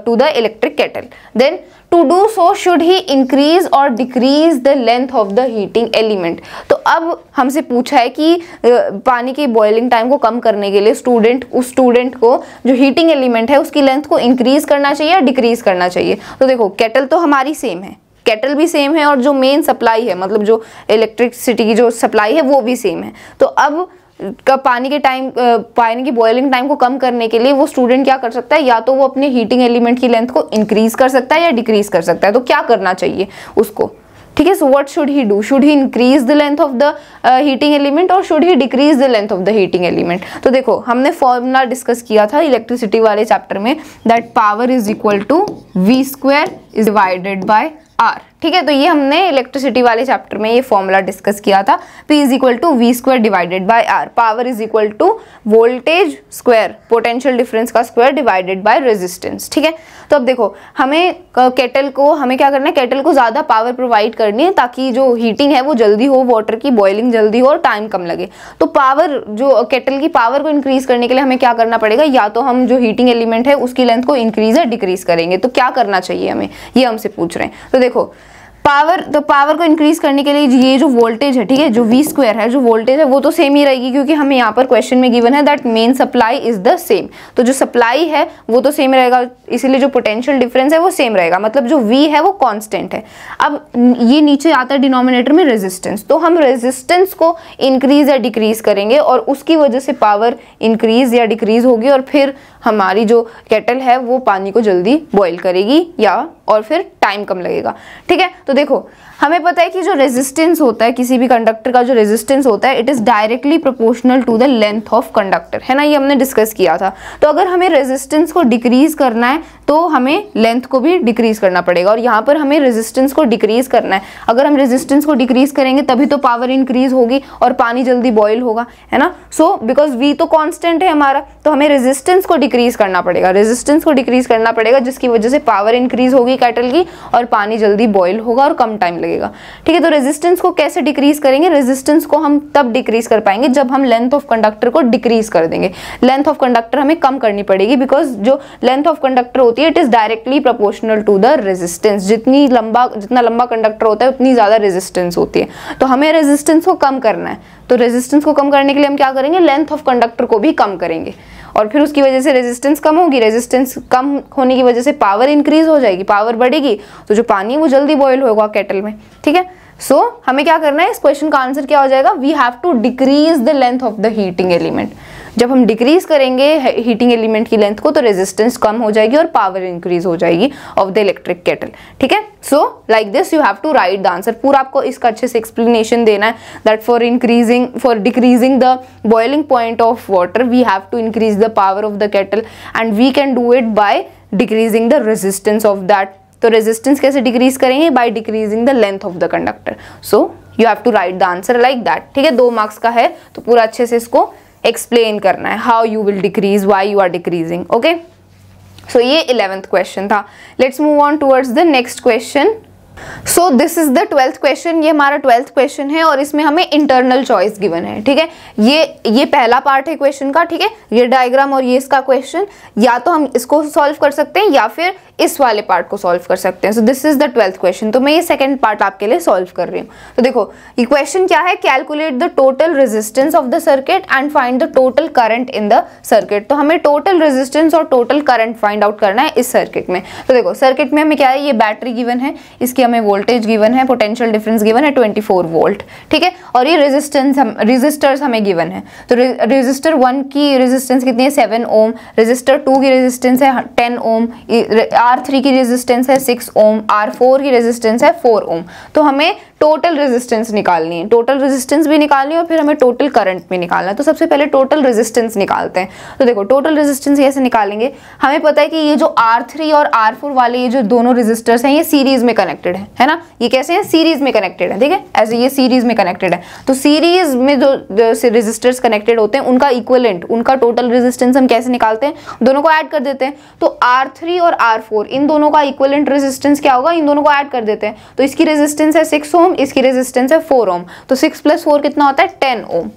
to the electric kettle. Then to do so should he increase or decrease the length of the heating element. तो अब हमसे पूछा है कि पानी की बॉइलिंग टाइम को कम करने के लिए उस स्टूडेंट को जो हीटिंग एलिमेंट है उसकी लेंथ को इंक्रीज करना चाहिए या डिक्रीज करना चाहिए। तो देखो केटल तो हमारी सेम है, केटल भी सेम है और जो मेन सप्लाई है, मतलब जो इलेक्ट्रिसिटी की जो सप्लाई है वो भी सेम है। तो अब पानी की बॉइलिंग टाइम को कम करने के लिए वो स्टूडेंट क्या कर सकता है, या तो वो अपने हीटिंग एलिमेंट की लेंथ को इंक्रीज कर सकता है या डिक्रीज कर सकता है। तो क्या करना चाहिए उसको, ठीक है, so what should he do, should he increase the length of the heating element or should he decrease the length of the heating element. तो देखो हमने फॉर्मूला डिस्कस किया था इलेक्ट्रिसिटी वाले चैप्टर में, that power is equal to V² is divided by R। ठीक है, तो ये हमने इलेक्ट्रिसिटी वाले चैप्टर में ये फॉर्मूला डिस्कस किया था, P is equal to V² divided by R। Power is equal to voltage square, potential difference का स्क्वायर डिवाइडेड बाय रेजिस्टेंस। ठीक है, तो अब देखो हमें केटल को क्या करना है, केटल को ज़्यादा पावर प्रोवाइड करनी है ताकि जो हीटिंग है वो जल्दी हो, वाटर की बॉइलिंग जल्दी हो और टाइम कम लगे। तो पावर, जो केटल की पावर को इंक्रीज करने के लिए हमें क्या करना पड़ेगा, या तो हम जो हीटिंग एलिमेंट है उसकी लेंथ को इंक्रीज या डिक्रीज करेंगे। तो क्या करना चाहिए हमें, ये हमसे पूछ रहे हैं। तो देखो पावर को इंक्रीज करने के लिए ये जो वोल्टेज है, ठीक है, जो V² है, जो वोल्टेज है वो तो सेम ही रहेगी, क्योंकि हमें यहाँ पर क्वेश्चन में गिवन है that main supply is the same. तो जो सप्लाई है वो तो सेम रहेगा, इसीलिए जो पोटेंशियल डिफरेंस है वो सेम रहेगा, मतलब जो V है वो कांस्टेंट है। अब ये नीचे आता है डिनोमिनेटर में रेजिस्टेंस, तो हम रेजिस्टेंस को इंक्रीज या डिक्रीज करेंगे और उसकी वजह से पावर इंक्रीज या डिक्रीज होगी और फिर हमारी जो केटल है वो पानी को जल्दी बॉईल करेगी और फिर टाइम कम लगेगा। ठीक है, तो देखो हमें पता है कि जो रेजिस्टेंस होता है, किसी भी कंडक्टर का जो रेजिस्टेंस होता है, it is directly proportional to the length of conductor, है ना, ये हमने डिस्कस किया था। तो अगर हमें रेजिस्टेंस को डिक्रीज करना है तो हमें लेंथ को भी डिक्रीज करना पड़ेगा, और यहाँ पर हमें रेजिस्टेंस को डिक्रीज करना है। अगर हम रेजिस्टेंस को डिक्रीज करेंगे तभी तो पावर इंक्रीज होगी और पानी जल्दी बॉईल होगा, है ना। सो बिकॉज V तो कांस्टेंट है हमारा, तो हमें रेजिस्टेंस को डिक्रीज करना पड़ेगा, रेजिस्टेंस को डिक्रीज करना पड़ेगा, जिसकी वजह से पावर इंक्रीज होगी केटल की और पानी जल्दी बॉईल होगा और कम टाइम लगेगा। लगेगा। ठीक है, तो रेजिस्टेंस को कैसे डिक्रीज करेंगे? रेजिस्टेंस को हम तब डिक्रीज कर पाएंगे जब हम लेंथ ऑफ कंडक्टर को डिक्रीज कर देंगे। लेंथ ऑफ कंडक्टर हमें कम करनी पड़ेगी, बिकॉज जो लेंथ ऑफ कंडक्टर होती है it is directly proportional to the resistance. जितना लंबा कंडक्टर होता है उतनी ज्यादा रेजिस्टेंस होती है, तो हमें रेजिस्टेंस को कम करना है। तो रेजिस्टेंस को कम करने के लिए हम क्या करेंगे? लेंथ ऑफ कंडक्टर को भी कम करेंगे, और फिर उसकी वजह से रेजिस्टेंस कम होगी। रेजिस्टेंस कम होने की वजह से पावर इंक्रीज हो जाएगी, पावर बढ़ेगी तो जो पानी है वो जल्दी बॉयल होगा केटल में। ठीक है, सो हमें क्या करना है? इस क्वेश्चन का आंसर क्या हो जाएगा? We have to decrease the length of the heating element. जब हम डिक्रीज करेंगे हीटिंग एलिमेंट की लेंथ को तो रेजिस्टेंस कम हो जाएगी और पावर इंक्रीज हो जाएगी ऑफ द इलेक्ट्रिक केटल। ठीक है, so like this you have to write the answer. पूरा आपको इसका अच्छे से एक्सप्लेनेशन देना है that for decreasing the boiling point of water we have to increase the power of the kettle and we can do it by decreasing the resistance of that. तो resistance कैसे decrease करेंगे? By decreasing the length of the conductor. So you have to write the answer like that. ठीक है, 2 marks का है तो पूरा अच्छे से इसको एक्सप्लेन करना है, how you will decrease, why you are decreasing. Okay, so ये 11th क्वेश्चन था। Let's move on towards the next question. So this is the 12th question. ये हमारा 12th क्वेश्चन है और इसमें हमें इंटरनल चॉइस गिवन है। ठीक है, ये पहला पार्ट है क्वेश्चन का। ठीक है, ये डायग्राम और ये इसका क्वेश्चन, या तो हम इसको सॉल्व कर सकते हैं या फिर इस वाले पार्ट को सॉल्व कर सकते हैं। सो this is the 12th question. तो मैं ये सेकंड पार्ट आपके लिए सॉल्व कर रही हूँ। तो देखो ये क्वेश्चन क्या है? Calculate the total resistance of the circuit and find the total current in the circuit. तो हमें टोटल रेजिस्टेंस और टोटल करंट फाइंड आउट करना है इस सर्किट में। तो देखो सर्किट में हमें क्या है? ये बैटरी गिवन है, इसकी हमें वोल्टेज गिवन है, पोटेंशियल डिफरेंस गिवन है 24 वोल्ट। ठीक है, और ये रेजिस्टर्स हमें गिवन है। तो रेजिस्टर 1 की रेजिस्टेंस कितनी है? 7 ओम। रेजिस्टर 2 की रेजिस्टेंस है 10 ओम। R3 की रेजिस्टेंस है 6 ओम। R4 की रेजिस्टेंस है 4 ओम। तो हमें टोटल रेजिस्टेंस निकालनी है, टोटल रेजिस्टेंस भी निकालनी है और फिर हमें टोटल करंट भी निकालना है। तो सबसे पहले टोटल रेजिस्टेंस निकालते हैं। तो देखो टोटल रेजिस्टेंस कैसे निकालेंगे? हमें पता है कि ये जो R3 और R4 वाले ये जो दोनों रेजिस्टर्स हैं ये सीरीज में कनेक्टेड है ना? ये कैसे है? सीरीज में कनेक्टेड है। ठीक है, ऐसे ये सीरीज में कनेक्टेड है। तो सीरीज में जो रेजिस्टर्स कनेक्टेड होते हैं उनका इक्विवेलेंट, उनका टोटल रेजिस्टेंस हम कैसे निकालते हैं? दोनों को ऐड कर देते हैं। तो R3 और R4 इन दोनों का इक्विवेलेंट रेजिस्टेंस क्या होगा? इन दोनों को ऐड कर देते हैं। तो इसकी रेजिस्टेंस है 6 ओम, इसकी रेजिस्टेंस है 4 ओम। तो 6 + 4 कितना होता है? 10 ओम।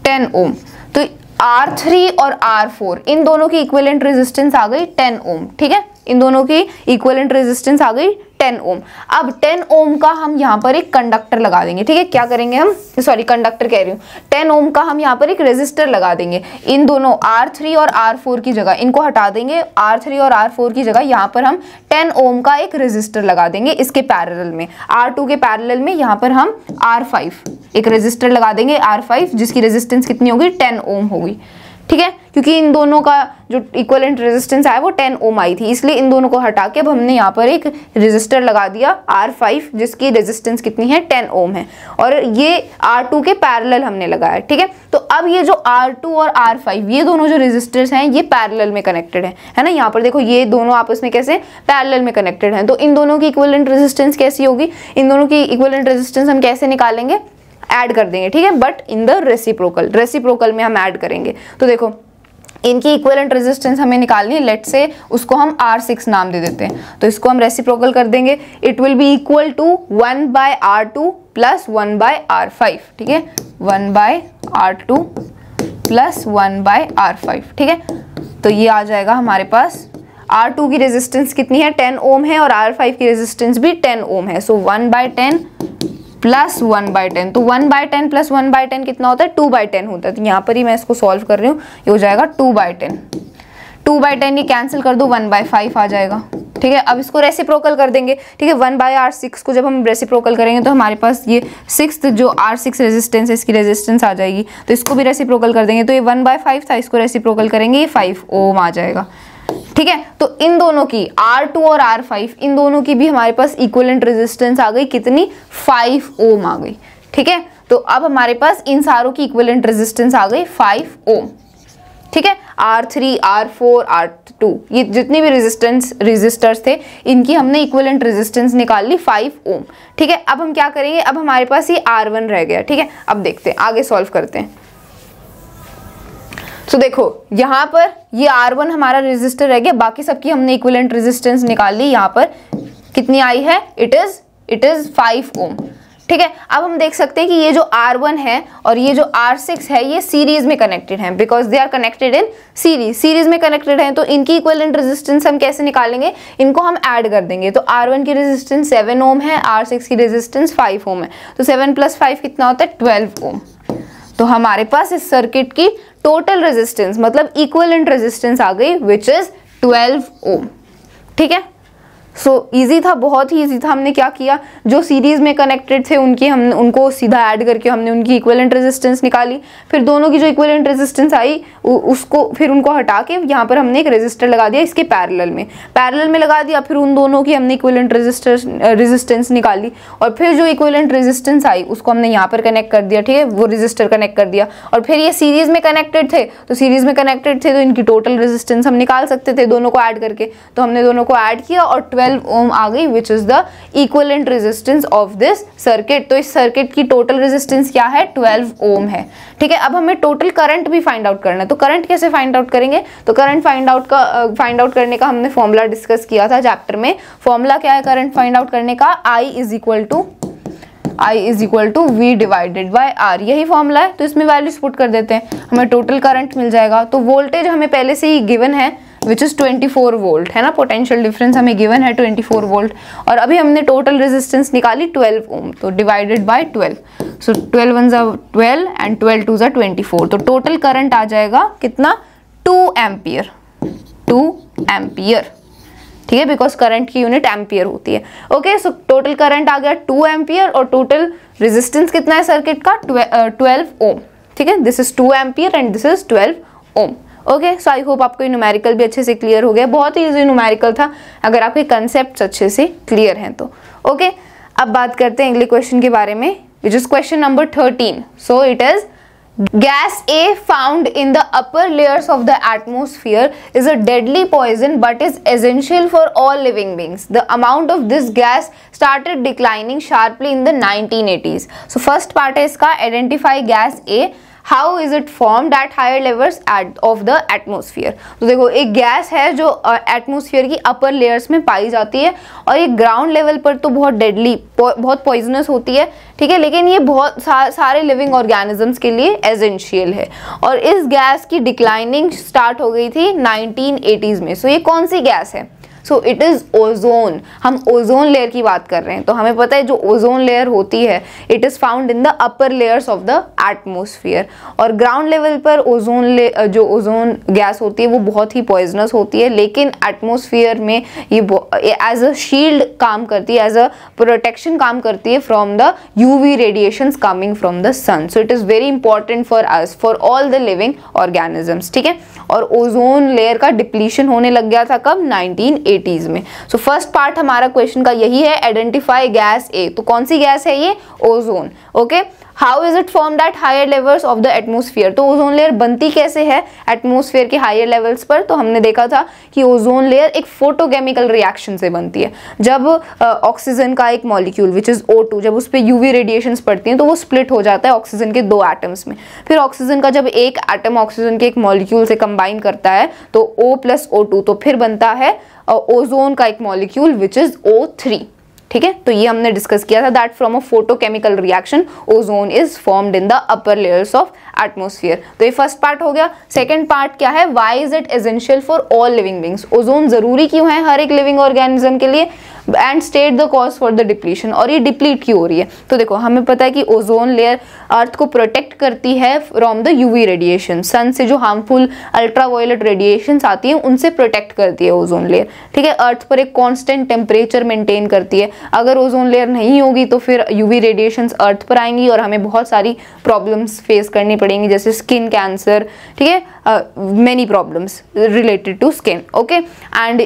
10 ओम। तो R3 और R4 इन दोनों की इक्विवेलेंट रेजिस्टेंस आ गई 10 ओम। ठीक है, इन दोनों की इक्विवेलेंट रेजिस्टेंस आ गई 10 ओम। अब 10 ओम का हम यहाँ पर एक कंडक्टर लगा देंगे। ठीक है, क्या करेंगे हम? सॉरी, कंडक्टर कह रही हूँ। 10 ओम का हम यहाँ पर एक रेजिस्टर लगा देंगे। इन दोनों R3 और R4 की जगह इनको हटा देंगे। R3 और R4 की जगह यहाँ पर हम 10 ओम का एक रेजिस्टर लगा देंगे इसके पैरेलल में। R2 के पैरेलल में यहाँ पर हम R5 एक रेजिस्टर लगा देंगे, R5, जिसकी रेजिस्टेंस कितनी होगी? 10 ओम होगी। ठीक है, क्योंकि इन दोनों का जो इक्विवेलेंट रेजिस्टेंस आया वो 10 ओम आई थी, इसलिए इन दोनों को हटा के अब हमने यहाँ पर एक रेजिस्टर लगा दिया R5 जिसकी रेजिस्टेंस कितनी है? 10 ओम है, और ये R2 के पैरेलल हमने लगाया। ठीक है, तो अब ये जो R2 और R5 ये दोनों जो रेजिस्टर्स हैं ये पैरेलल में कनेक्टेड है ना? यहाँ पर देखो ये दोनों आपस में कैसे पैरेलल में कनेक्टेड हैं। तो इन दोनों की इक्विवेलेंट रेजिस्टेंस कैसी होगी? इन दोनों की इक्विवेलेंट रेजिस्टेंस हम कैसे निकालेंगे? ऐड कर देंगे। ठीक है, बट इन द रेसिप्रोकल में हम ऐड करेंगे। तो देखो इनकी इक्विवेलेंट रेजिस्टेंस हमें निकालनी है। लेट्स से उसको हम R6 नाम दे देते हैं, तो इसको हम रेसिप्रोकल कर देंगे। It will be equal to 1/R2 + 1/R5। ठीक है, 1/R2 + 1/R5। ठीक है, तो ये आ जाएगा हमारे पास। R2 की रेजिस्टेंस कितनी है? 10 ओम है, और R5 की रेजिस्टेंस भी 10 ओम है। सो 1/10 + 1/10। तो 1/10 + 1/10 कितना होता है? 2/10 होता है। तो यहाँ पर ही मैं इसको सॉल्व कर रही हूँ, ये हो जाएगा 2/10। 2/10 ये कैंसिल कर दो, 1/5 आ जाएगा। ठीक है, अब इसको रेसिप्रोकल कर देंगे। ठीक है, 1/R6 को जब हम रेसिप्रोकल करेंगे तो हमारे पास ये 6th जो R6 रेजिस्टेंस है इसकी रेजिस्टेंस आ जाएगी। तो इसको भी रेसिप्रोकल कर देंगे। तो ये 1/5 था, इसको रेसिप्रोकल करेंगे, ये 5 ओम आ जाएगा। ठीक है, तो इन दोनों की R2 और R5 इन दोनों की भी हमारे पास इक्विवेलेंट रेजिस्टेंस आ गई कितनी? 5 ओम आ गई। ठीक है, तो अब हमारे पास इन सारों की इक्विवेलेंट रेजिस्टेंस आ गई 5 ओम। ठीक है, R3, R4, R2 ये जितनी भी रेजिस्टर्स थे इनकी हमने इक्विवेलेंट रेजिस्टेंस निकाल ली 5 ओम। ठीक है, अब हम क्या करेंगे? अब हमारे पास ये R1 रह गया। ठीक है, अब देखते हैं, आगे सॉल्व करते हैं। तो देखो यहाँ पर ये R1 हमारा रेजिस्टर रह गया, बाकी सबकी हमने इक्विवेलेंट रेजिस्टेंस निकाल ली। यहाँ पर कितनी आई है? इट इज इट इज 5 ओम। ठीक है, अब हम देख सकते हैं कि ये जो R1 है और ये जो R6 है ये सीरीज में कनेक्टेड हैं, because they are connected in series में कनेक्टेड हैं। तो इनकी इक्विवेलेंट रेजिस्टेंस हम कैसे निकालेंगे, इनको हम ऐड कर देंगे। तो R1 की रेजिस्टेंस 7 ओम है, R6 की रेजिस्टेंस 5 ओम है, तो 7 + 5 कितना होता है 12 ओम। तो हमारे पास इस सर्किट की टोटल रेजिस्टेंस मतलब इक्विवेलेंट रेजिस्टेंस आ गई विच इज 12 ओम। ठीक है, सो इजी था, बहुत ही इजी था। हमने क्या किया, जो सीरीज में कनेक्टेड थे उनको सीधा ऐड करके हमने उनकी इक्विवेलेंट रेजिस्टेंस निकाली। फिर दोनों की जो इक्विवेलेंट रेजिस्टेंस आई उसको फिर उनको हटा के यहाँ पर हमने एक रेजिस्टर लगा दिया इसके पैरेलल में लगा दिया। फिर उन दोनों की हमने इक्विवेलेंट रेजिस्टेंस निकाली और फिर जो इक्विवेलेंट रेजिस्टेंस आई उसको हमने यहाँ पर कनेक्ट कर दिया। ठीक है, वो रेजिस्टर कनेक्ट कर दिया। और फिर ये सीरीज में कनेक्टेड थे तो इनकी टोटल रेजिस्टेंस हम निकाल सकते थे दोनों को ऐड करके। तो हमने दोनों को ऐड किया और 12 ओम आ गई विच is the equivalent resistance of this circuit. तो इस सर्किट की टोटल रेजिस्टेंस क्या है 12 ओम है। ठीक है, अब हमें टोटल करंट भी फाइंड आउट करना है। तो करंट कैसे फाइंड आउट करेंगे, तो करंट फाइंड आउट करने का हमने फॉर्मूला डिस्कस किया था चैप्टर में। फॉर्मूला क्या है करंट फाइंड आउट करने का, I is equal to V divided by R, यही फॉर्मूला है। तो इसमें वैल्यूज पुट कर देते हैं, हमें टोटल करंट मिल जाएगा। तो वोल्टेज हमें पहले से ही गिवन है विच इज 24 वोल्ट है ना, पोटेंशियल डिफरेंस हमें गिवन है 24 वोल्ट। और अभी हमने टोटल रेजिस्टेंस निकाली 12 ओम, तो डिवाइडेड बाय 12, सो 12 1 ज़ा 12 एंड 12 2 ज़ा 24। तो टोटल करंट आ जाएगा कितना 2 एम्पियर। ठीक है, बिकॉज करंट की यूनिट एम्पियर होती है। ओके, सो टोटल करंट आ गया 2 एम्पियर और टोटल रेजिस्टेंस कितना है सर्किट का 12 ओम। ठीक है, this is 2 ampere and this is 12 ohm. Okay, so I hope आपको न्यूमेरिकल भी अच्छे से क्लियर हो गया। बहुत ही इजी न्यूमेरिकल था अगर आपके कंसेप्ट अच्छे से क्लियर हैं तो। ओके, अब बात करते हैं अगले क्वेश्चन के बारे में which is question number 13। So it is gas A found in the upper layers of the atmosphere is a deadly poison but is essential for all living beings. The amount of this gas started declining sharply in the 1980s. So first part है इसका, identify gas A. How is it formed at higher levels of the atmosphere? तो देखो एक gas है जो atmosphere की upper layers में पाई जाती है और ये ग्राउंड लेवल पर तो बहुत डेडली बहुत पॉइजनस होती है। ठीक है, लेकिन ये बहुत सारे लिविंग ऑर्गेनिजम्स के लिए एसेंशियल है। और इस गैस की डिक्लाइनिंग स्टार्ट हो गई थी 1980s में। सो ये कौन सी गैस है, सो इट इज ओजोन। हम ओजोन लेयर की बात कर रहे हैं। तो हमें पता है जो ओजोन लेयर होती है it is found in the upper layers of the atmosphere. और ग्राउंड लेवल पर जो ओजोन गैस होती है वो बहुत ही पॉइजनस होती है, लेकिन एटमोसफियर में ये एज अ शील्ड काम करती है, एज अ प्रोटेक्शन काम करती है from the UV radiations coming from the sun. So it is very important for us, for all the living organisms. ठीक है, और ओजोन लेयर का डिप्लीशन होने लग गया था कब 1980s में। सो फर्स्ट पार्ट हमारा क्वेश्चन का यही है, आइडेंटिफाई गैस ए। तो कौन सी गैस है ये, ozone. Okay, how is it formed at higher levels of the atmosphere. तो ओजोन लेयर बनती कैसे है एटमोसफियर के हायर लेवल्स पर, तो हमने देखा था कि ओजोन लेयर एक फोटोकेमिकल रिएक्शन से बनती है। जब ऑक्सीजन का एक मॉलिक्यूल विच इज O2 जब उस पर यूवी रेडिएशंस पड़ती हैं तो वो स्प्लिट हो जाता है ऑक्सीजन के 2 एटम्स में। फिर ऑक्सीजन का जब एक एटम ऑक्सीजन के एक मॉलिक्यूल से कंबाइन करता है तो O + O2, तो फिर बनता है ओजोन का एक मॉलिक्यूल विच इज O3। ठीक है, तो ये हमने डिस्कस किया था that from a photochemical reaction ozone is formed in the upper layers of atmosphere. तो ये फर्स्ट पार्ट हो गया। सेकंड पार्ट क्या है, why is it essential for all living beings. Ozone जरूरी क्यों है हर एक लिविंग ऑर्गेनिज्म के लिए, and state the cause for the depletion. और ये डिप्लीट क्यों हो रही है, तो देखो हमें पता है कि ओजोन लेयर अर्थ को प्रोटेक्ट करती है फ्रॉम द यूवी रेडिएशन। सन से जो हार्मफुल अल्ट्रावायलेट रेडिएशंस आती हैं उनसे प्रोटेक्ट करती है ओजोन लेयर। ठीक है, अर्थ पर एक कांस्टेंट टेम्परेचर मेंटेन करती है। अगर ओजोन लेयर नहीं होगी तो फिर यूवी रेडिएशंस अर्थ पर आएंगी और हमें बहुत सारी प्रॉब्लम्स फेस करनी पड़ेंगी, जैसे स्किन कैंसर। ठीक है, many problems related to skin. Okay, and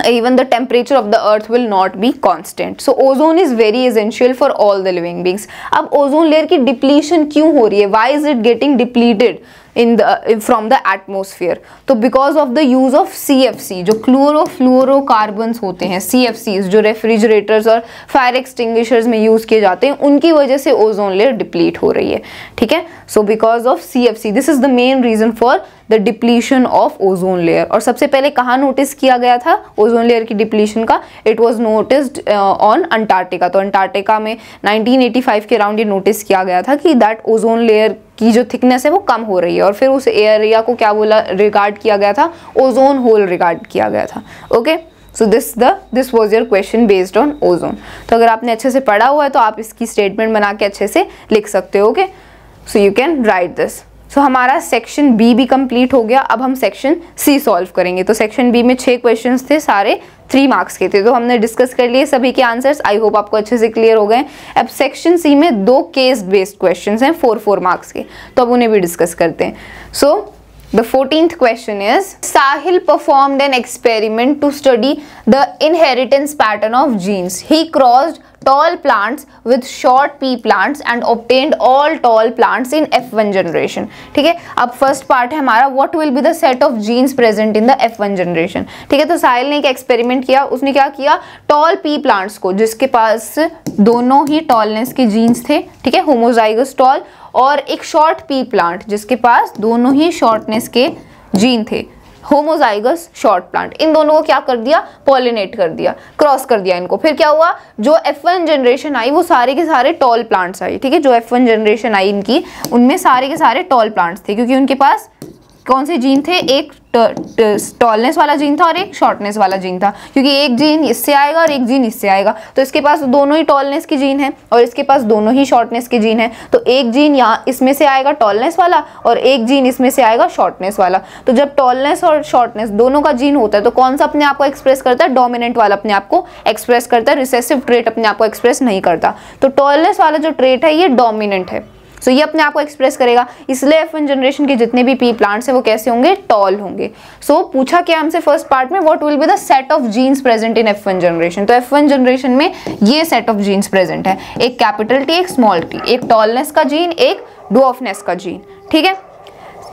even the temperature of the earth will not be constant. So ozone is very essential for all the living beings. अब ozone layer की depletion क्यों हो रही है, why is it getting depleted? In the from the atmosphere. तो because of the use of CFC, जो chlorofluorocarbons होते हैं, CFCs जो रेफ्रिजरेटर्स और फायर एक्सटिंग्विशर्स में यूज किए जाते हैं, उनकी वजह से ओजोन लेयर डिप्लीट हो रही है, ठीक है। So because of CFC, this is the main reason for the depletion of ozone layer. और सबसे पहले कहाँ नोटिस किया गया था ओजोन लेयर की डिप्लीशन का? It was noticed on Antarctica. तो अंटार्कटिका में 1985 के अराउंड ये नोटिस किया गया था कि दैट ओजोन लेयर की जो थिकनेस है वो कम हो रही है, और फिर उस एरिया को क्या बोला, रिगार्ड किया गया था, ओजोन होल रिगार्ड किया गया था। Okay, so this was your question based on ozone. तो अगर आपने अच्छे से पढ़ा हुआ है तो आप इसकी स्टेटमेंट बना के अच्छे से लिख सकते हो। Okay, so you can write this. सो हमारा सेक्शन बी भी कंप्लीट हो गया। अब हम सेक्शन सी सॉल्व करेंगे। तो सेक्शन बी में 6 क्वेश्चंस थे, सारे 3 मार्क्स के थे, तो हमने डिस्कस कर लिए सभी के आंसर्स। आई होप आपको अच्छे से क्लियर हो गए। अब सेक्शन सी में 2 केस बेस्ड क्वेश्चंस हैं 4 मार्क्स के, तो अब उन्हें भी डिस्कस करते हैं। सो the 14th question is, Sahil performed an experiment to study the inheritance pattern of genes. He crossed tall plants with short pea plants and obtained all tall plants in F1 generation. ठीक है, अब first part है हमारा, what will be the set of genes present in the F1 generation. ठीक है, तो साहिल ने एक एक्सपेरिमेंट किया। उसने क्या किया, टॉल पी प्लांट्स को, जिसके पास दोनों ही टॉलनेस के जीन्स थे, ठीक है, होमोजाइगस टॉल, और एक शॉर्ट पी प्लांट जिसके पास दोनों ही शॉर्टनेस के जीन थे, होमोजाइगस शॉर्ट प्लांट। इन दोनों को क्या कर दिया, पॉलिनेट कर दिया, क्रॉस कर दिया इनको। फिर क्या हुआ, जो F1 जनरेशन आई वो सारे के सारे टॉल प्लांट्स आई। ठीक है, जो F1 जनरेशन आई इनकी, उनमें सारे के सारे टॉल प्लांट्स थे, क्योंकि उनके पास कौन से जीन थे, एक टॉलनेस वाला जीन था और एक शॉर्टनेस वाला जीन था, क्योंकि एक जीन इससे आएगा और एक जीन इससे आएगा। तो इसके पास दोनों ही टॉलनेस के जीन है और इसके पास दोनों ही शॉर्टनेस के जीन है। तो एक जीन यहाँ इसमें से आएगा टॉलनेस वाला और एक जीन इसमें से आएगा शॉर्टनेस वाला। तो जब टॉलनेस और शॉर्टनेस दोनों का जीन होता है तो कौन सा अपने आप को एक्सप्रेस करता है, डोमिनेंट वाला अपने आप को एक्सप्रेस करता है, रिसेसिव ट्रेट अपने आप को एक्सप्रेस नहीं करता। तो टॉलनेस वाला जो ट्रेट है ये डोमिनेंट है, सो ये अपने आप को एक्सप्रेस करेगा। इसलिए F1 जनरेशन के जितने भी पी प्लांट्स हैं वो कैसे होंगे, टॉल होंगे। सो पूछा क्या हमसे फर्स्ट पार्ट में, what will be the set of genes present in F1 generation. तो F1 जनरेशन में ये सेट ऑफ जीन्स प्रेजेंट है, एक कैपिटल T, एक स्मॉल t, एक टॉलनेस का जीन, एक ड्वार्फनेस का जीन। ठीक है,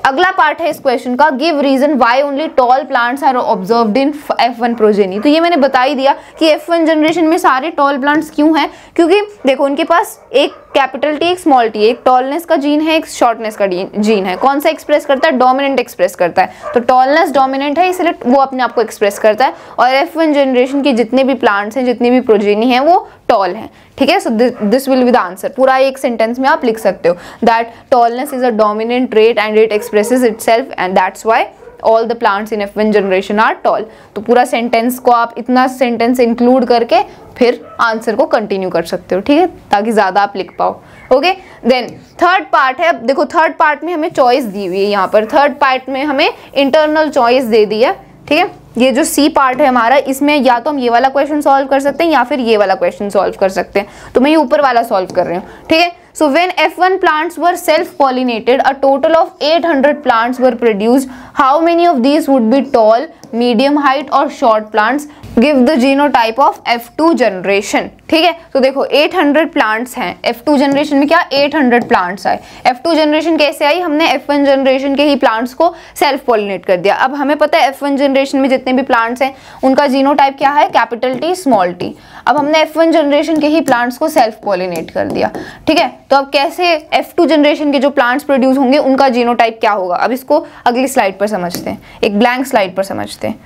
अगला पार्ट है इस क्वेश्चन का, give reason why only tall plants are observed in F1 progeny. तो ये मैंने बता ही दिया कि F1 जनरेशन में सारे टॉल प्लांट्स क्यों हैं, क्योंकि देखो उनके पास एक कैपिटल T, एक स्मॉल t, एक टॉलनेस का जीन है, एक शॉर्टनेस का जीन है। कौन सा एक्सप्रेस करता है, डोमिनेंट एक्सप्रेस करता है। तो टॉलनेस डोमिनेंट है, इसलिए वो अपने आप को एक्सप्रेस करता है। और F1 जनरेशन के जितने भी प्लांट्स हैं, जितनी भी प्रोजेनी हैं, वो टॉल हैं। ठीक है, so this will be the answer. पूरा एक सेंटेंस में आप लिख सकते हो that tallness is a dominant trait and it expresses itself and that's why all the plants in F1 generation are tall. तो पूरा सेंटेंस को आप इतना सेंटेंस इंक्लूड करके फिर आंसर को कंटिन्यू कर सकते हो, ठीक है, ताकि ज्यादा आप लिख पाओ। ओके, देन थर्ड पार्ट है। देखो थर्ड पार्ट में हमें चॉइस दी हुई है, यहाँ पर थर्ड पार्ट में हमें इंटरनल चॉइस दे दी है। ठीक है, ये जो सी पार्ट है हमारा, इसमें या तो हम ये वाला क्वेश्चन सॉल्व कर सकते हैं या फिर ये वाला क्वेश्चन सॉल्व कर सकते हैं। तो मैं ये ऊपर वाला सॉल्व कर रही हूँ। ठीक है, so when F1 plants were self-pollinated, a total of 800 plants were produced. How many of these would be tall, medium height or short plants? Give the genotype of F2 generation. ठीक है, तो देखो 800 plants हैं F2 generation में। क्या 800 plants आए। F2 generation कैसे आई, हमने F1 जनरेशन के ही प्लांट्स को सेल्फ पॉलिनेट कर दिया। अब हमें पता है F1 जनरेशन में जितने भी प्लांट्स हैं उनका जीनोटाइप क्या है, कैपिटल T, स्मॉल t। अब हमने F1 जनरेशन के ही प्लांट्स को सेल्फ पॉलिनेट कर दिया। ठीक है, तो अब कैसे F2 जनरेशन के जो प्लांट्स प्रोड्यूस होंगे उनका जीनोटाइप क्या होगा, अब इसको अगली स्लाइड पर समझते हैं, एक ब्लैंक स्लाइड पर समझते हैं।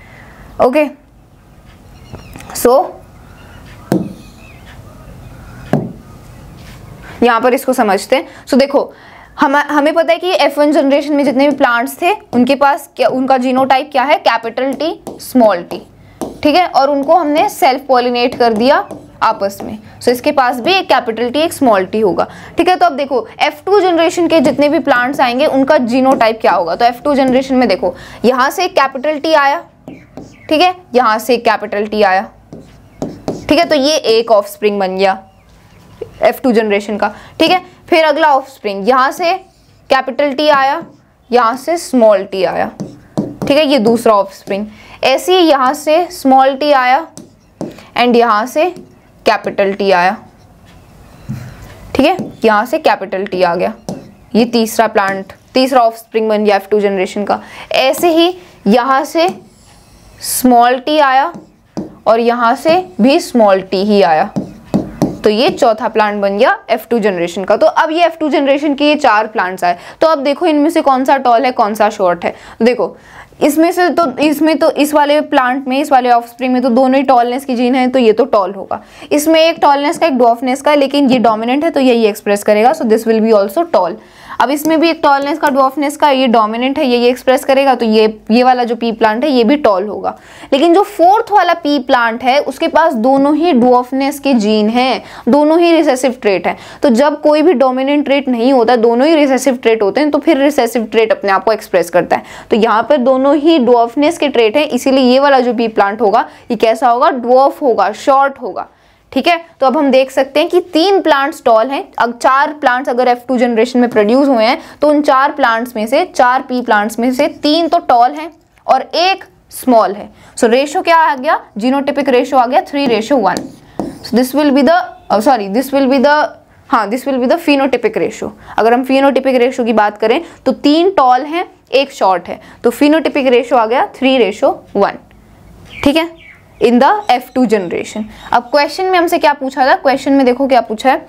ओके, सो यहां पर इसको समझते हैं। सो देखो हमें पता है कि F1 जनरेशन में जितने भी प्लांट्स थे उनके पास क्या, उनका जीनोटाइप क्या है, कैपिटल T, स्मॉल t। ठीक है, और उनको हमने सेल्फ पॉलिनेट कर दिया आपस में। सो इसके पास भी एक कैपिटल T, एक स्मॉल t होगा। ठीक है, तो अब देखो F2 जनरेशन के जितने भी प्लांट्स आएंगे उनका जीनोटाइप क्या होगा। तो F2 जनरेशन में देखो यहां से एक कैपिटल T आया, ठीक है, यहां से एक कैपिटल T आया। ठीक है, तो ये एक ऑफस्प्रिंग बन गया F2 जनरेशन का। ठीक है, फिर अगला ऑफस्प्रिंग, यहां से कैपिटल T आया, यहां से स्मॉल t आया। ठीक है, ये दूसरा ऑफस्प्रिंग। ऐसे ही यहां से स्मॉल t आया एंड यहां से कैपिटल T आया। ठीक है, यहां से कैपिटल T आ गया, ये तीसरा प्लांट तीसरा ऑफ स्प्रिंग बन गया F2 जनरेशन का। ऐसे ही यहाँ से स्मॉल t आया और यहाँ से भी स्मॉल t ही आया, तो ये चौथा प्लांट बन गया F2 जनरेशन का। तो अब ये F2 जनरेशन के ये 4 प्लांट्स आए। तो अब देखो इनमें से कौन सा टॉल है कौन सा शॉर्ट है। देखो इसमें से तो इस वाले प्लांट में, इस वाले ऑफस्प्रिंग में तो दोनों ही टॉलनेस की जीन है, तो ये तो टॉल होगा। इसमें एक टॉलनेस का एक ड्वार्फनेस का है, लेकिन ये डोमिनेंट है तो यही एक्सप्रेस करेगा, so this will be also tall. अब इसमें भी एक टॉलनेस का ड्वार्फनेस का, ये डोमिनेंट है, यही एक्सप्रेस करेगा, तो ये वाला जो पी प्लांट है ये भी टॉल होगा। लेकिन जो फोर्थ वाला पी प्लांट है उसके पास दोनों ही ड्वार्फनेस के जीन हैं, दोनों ही रिसेसिव ट्रेट है। तो जब कोई भी डोमिनेंट ट्रेट नहीं होता, दोनों ही रिसेसिव ट्रेट होते हैं, तो फिर रिसेसिव ट्रेट अपने आप को एक्सप्रेस करता है। तो यहाँ पर दोनों ही ड्वार्फनेस के ट्रेट है, इसीलिए ये वाला जो पी प्लांट होगा ये कैसा होगा, ड्वार्फ होगा, शॉर्ट होगा। ठीक है, तो अब हम देख सकते हैं कि 3 प्लांट्स टॉल हैं। अब 4 प्लांट्स अगर F2 जनरेशन में प्रोड्यूस हुए हैं तो उन 4 प्लांट्स में से, 4 पी प्लांट्स में से 3 तो टॉल हैं और 1 स्मॉल है। सो रेशो क्या आ गया, जीनोटिपिक रेशो आ गया 3:1। सो this will be the phenotypic ratio. अगर हम फिनोटिपिक रेशो की बात करें तो 3 टॉल हैं 1 शॉर्ट है, तो फिनोटिपिक रेशो आ गया 3:1। ठीक है, इन द F2 जनरेशन। अब क्वेश्चन में हमसे क्या पूछा था, क्वेश्चन में देखो क्या पूछा है।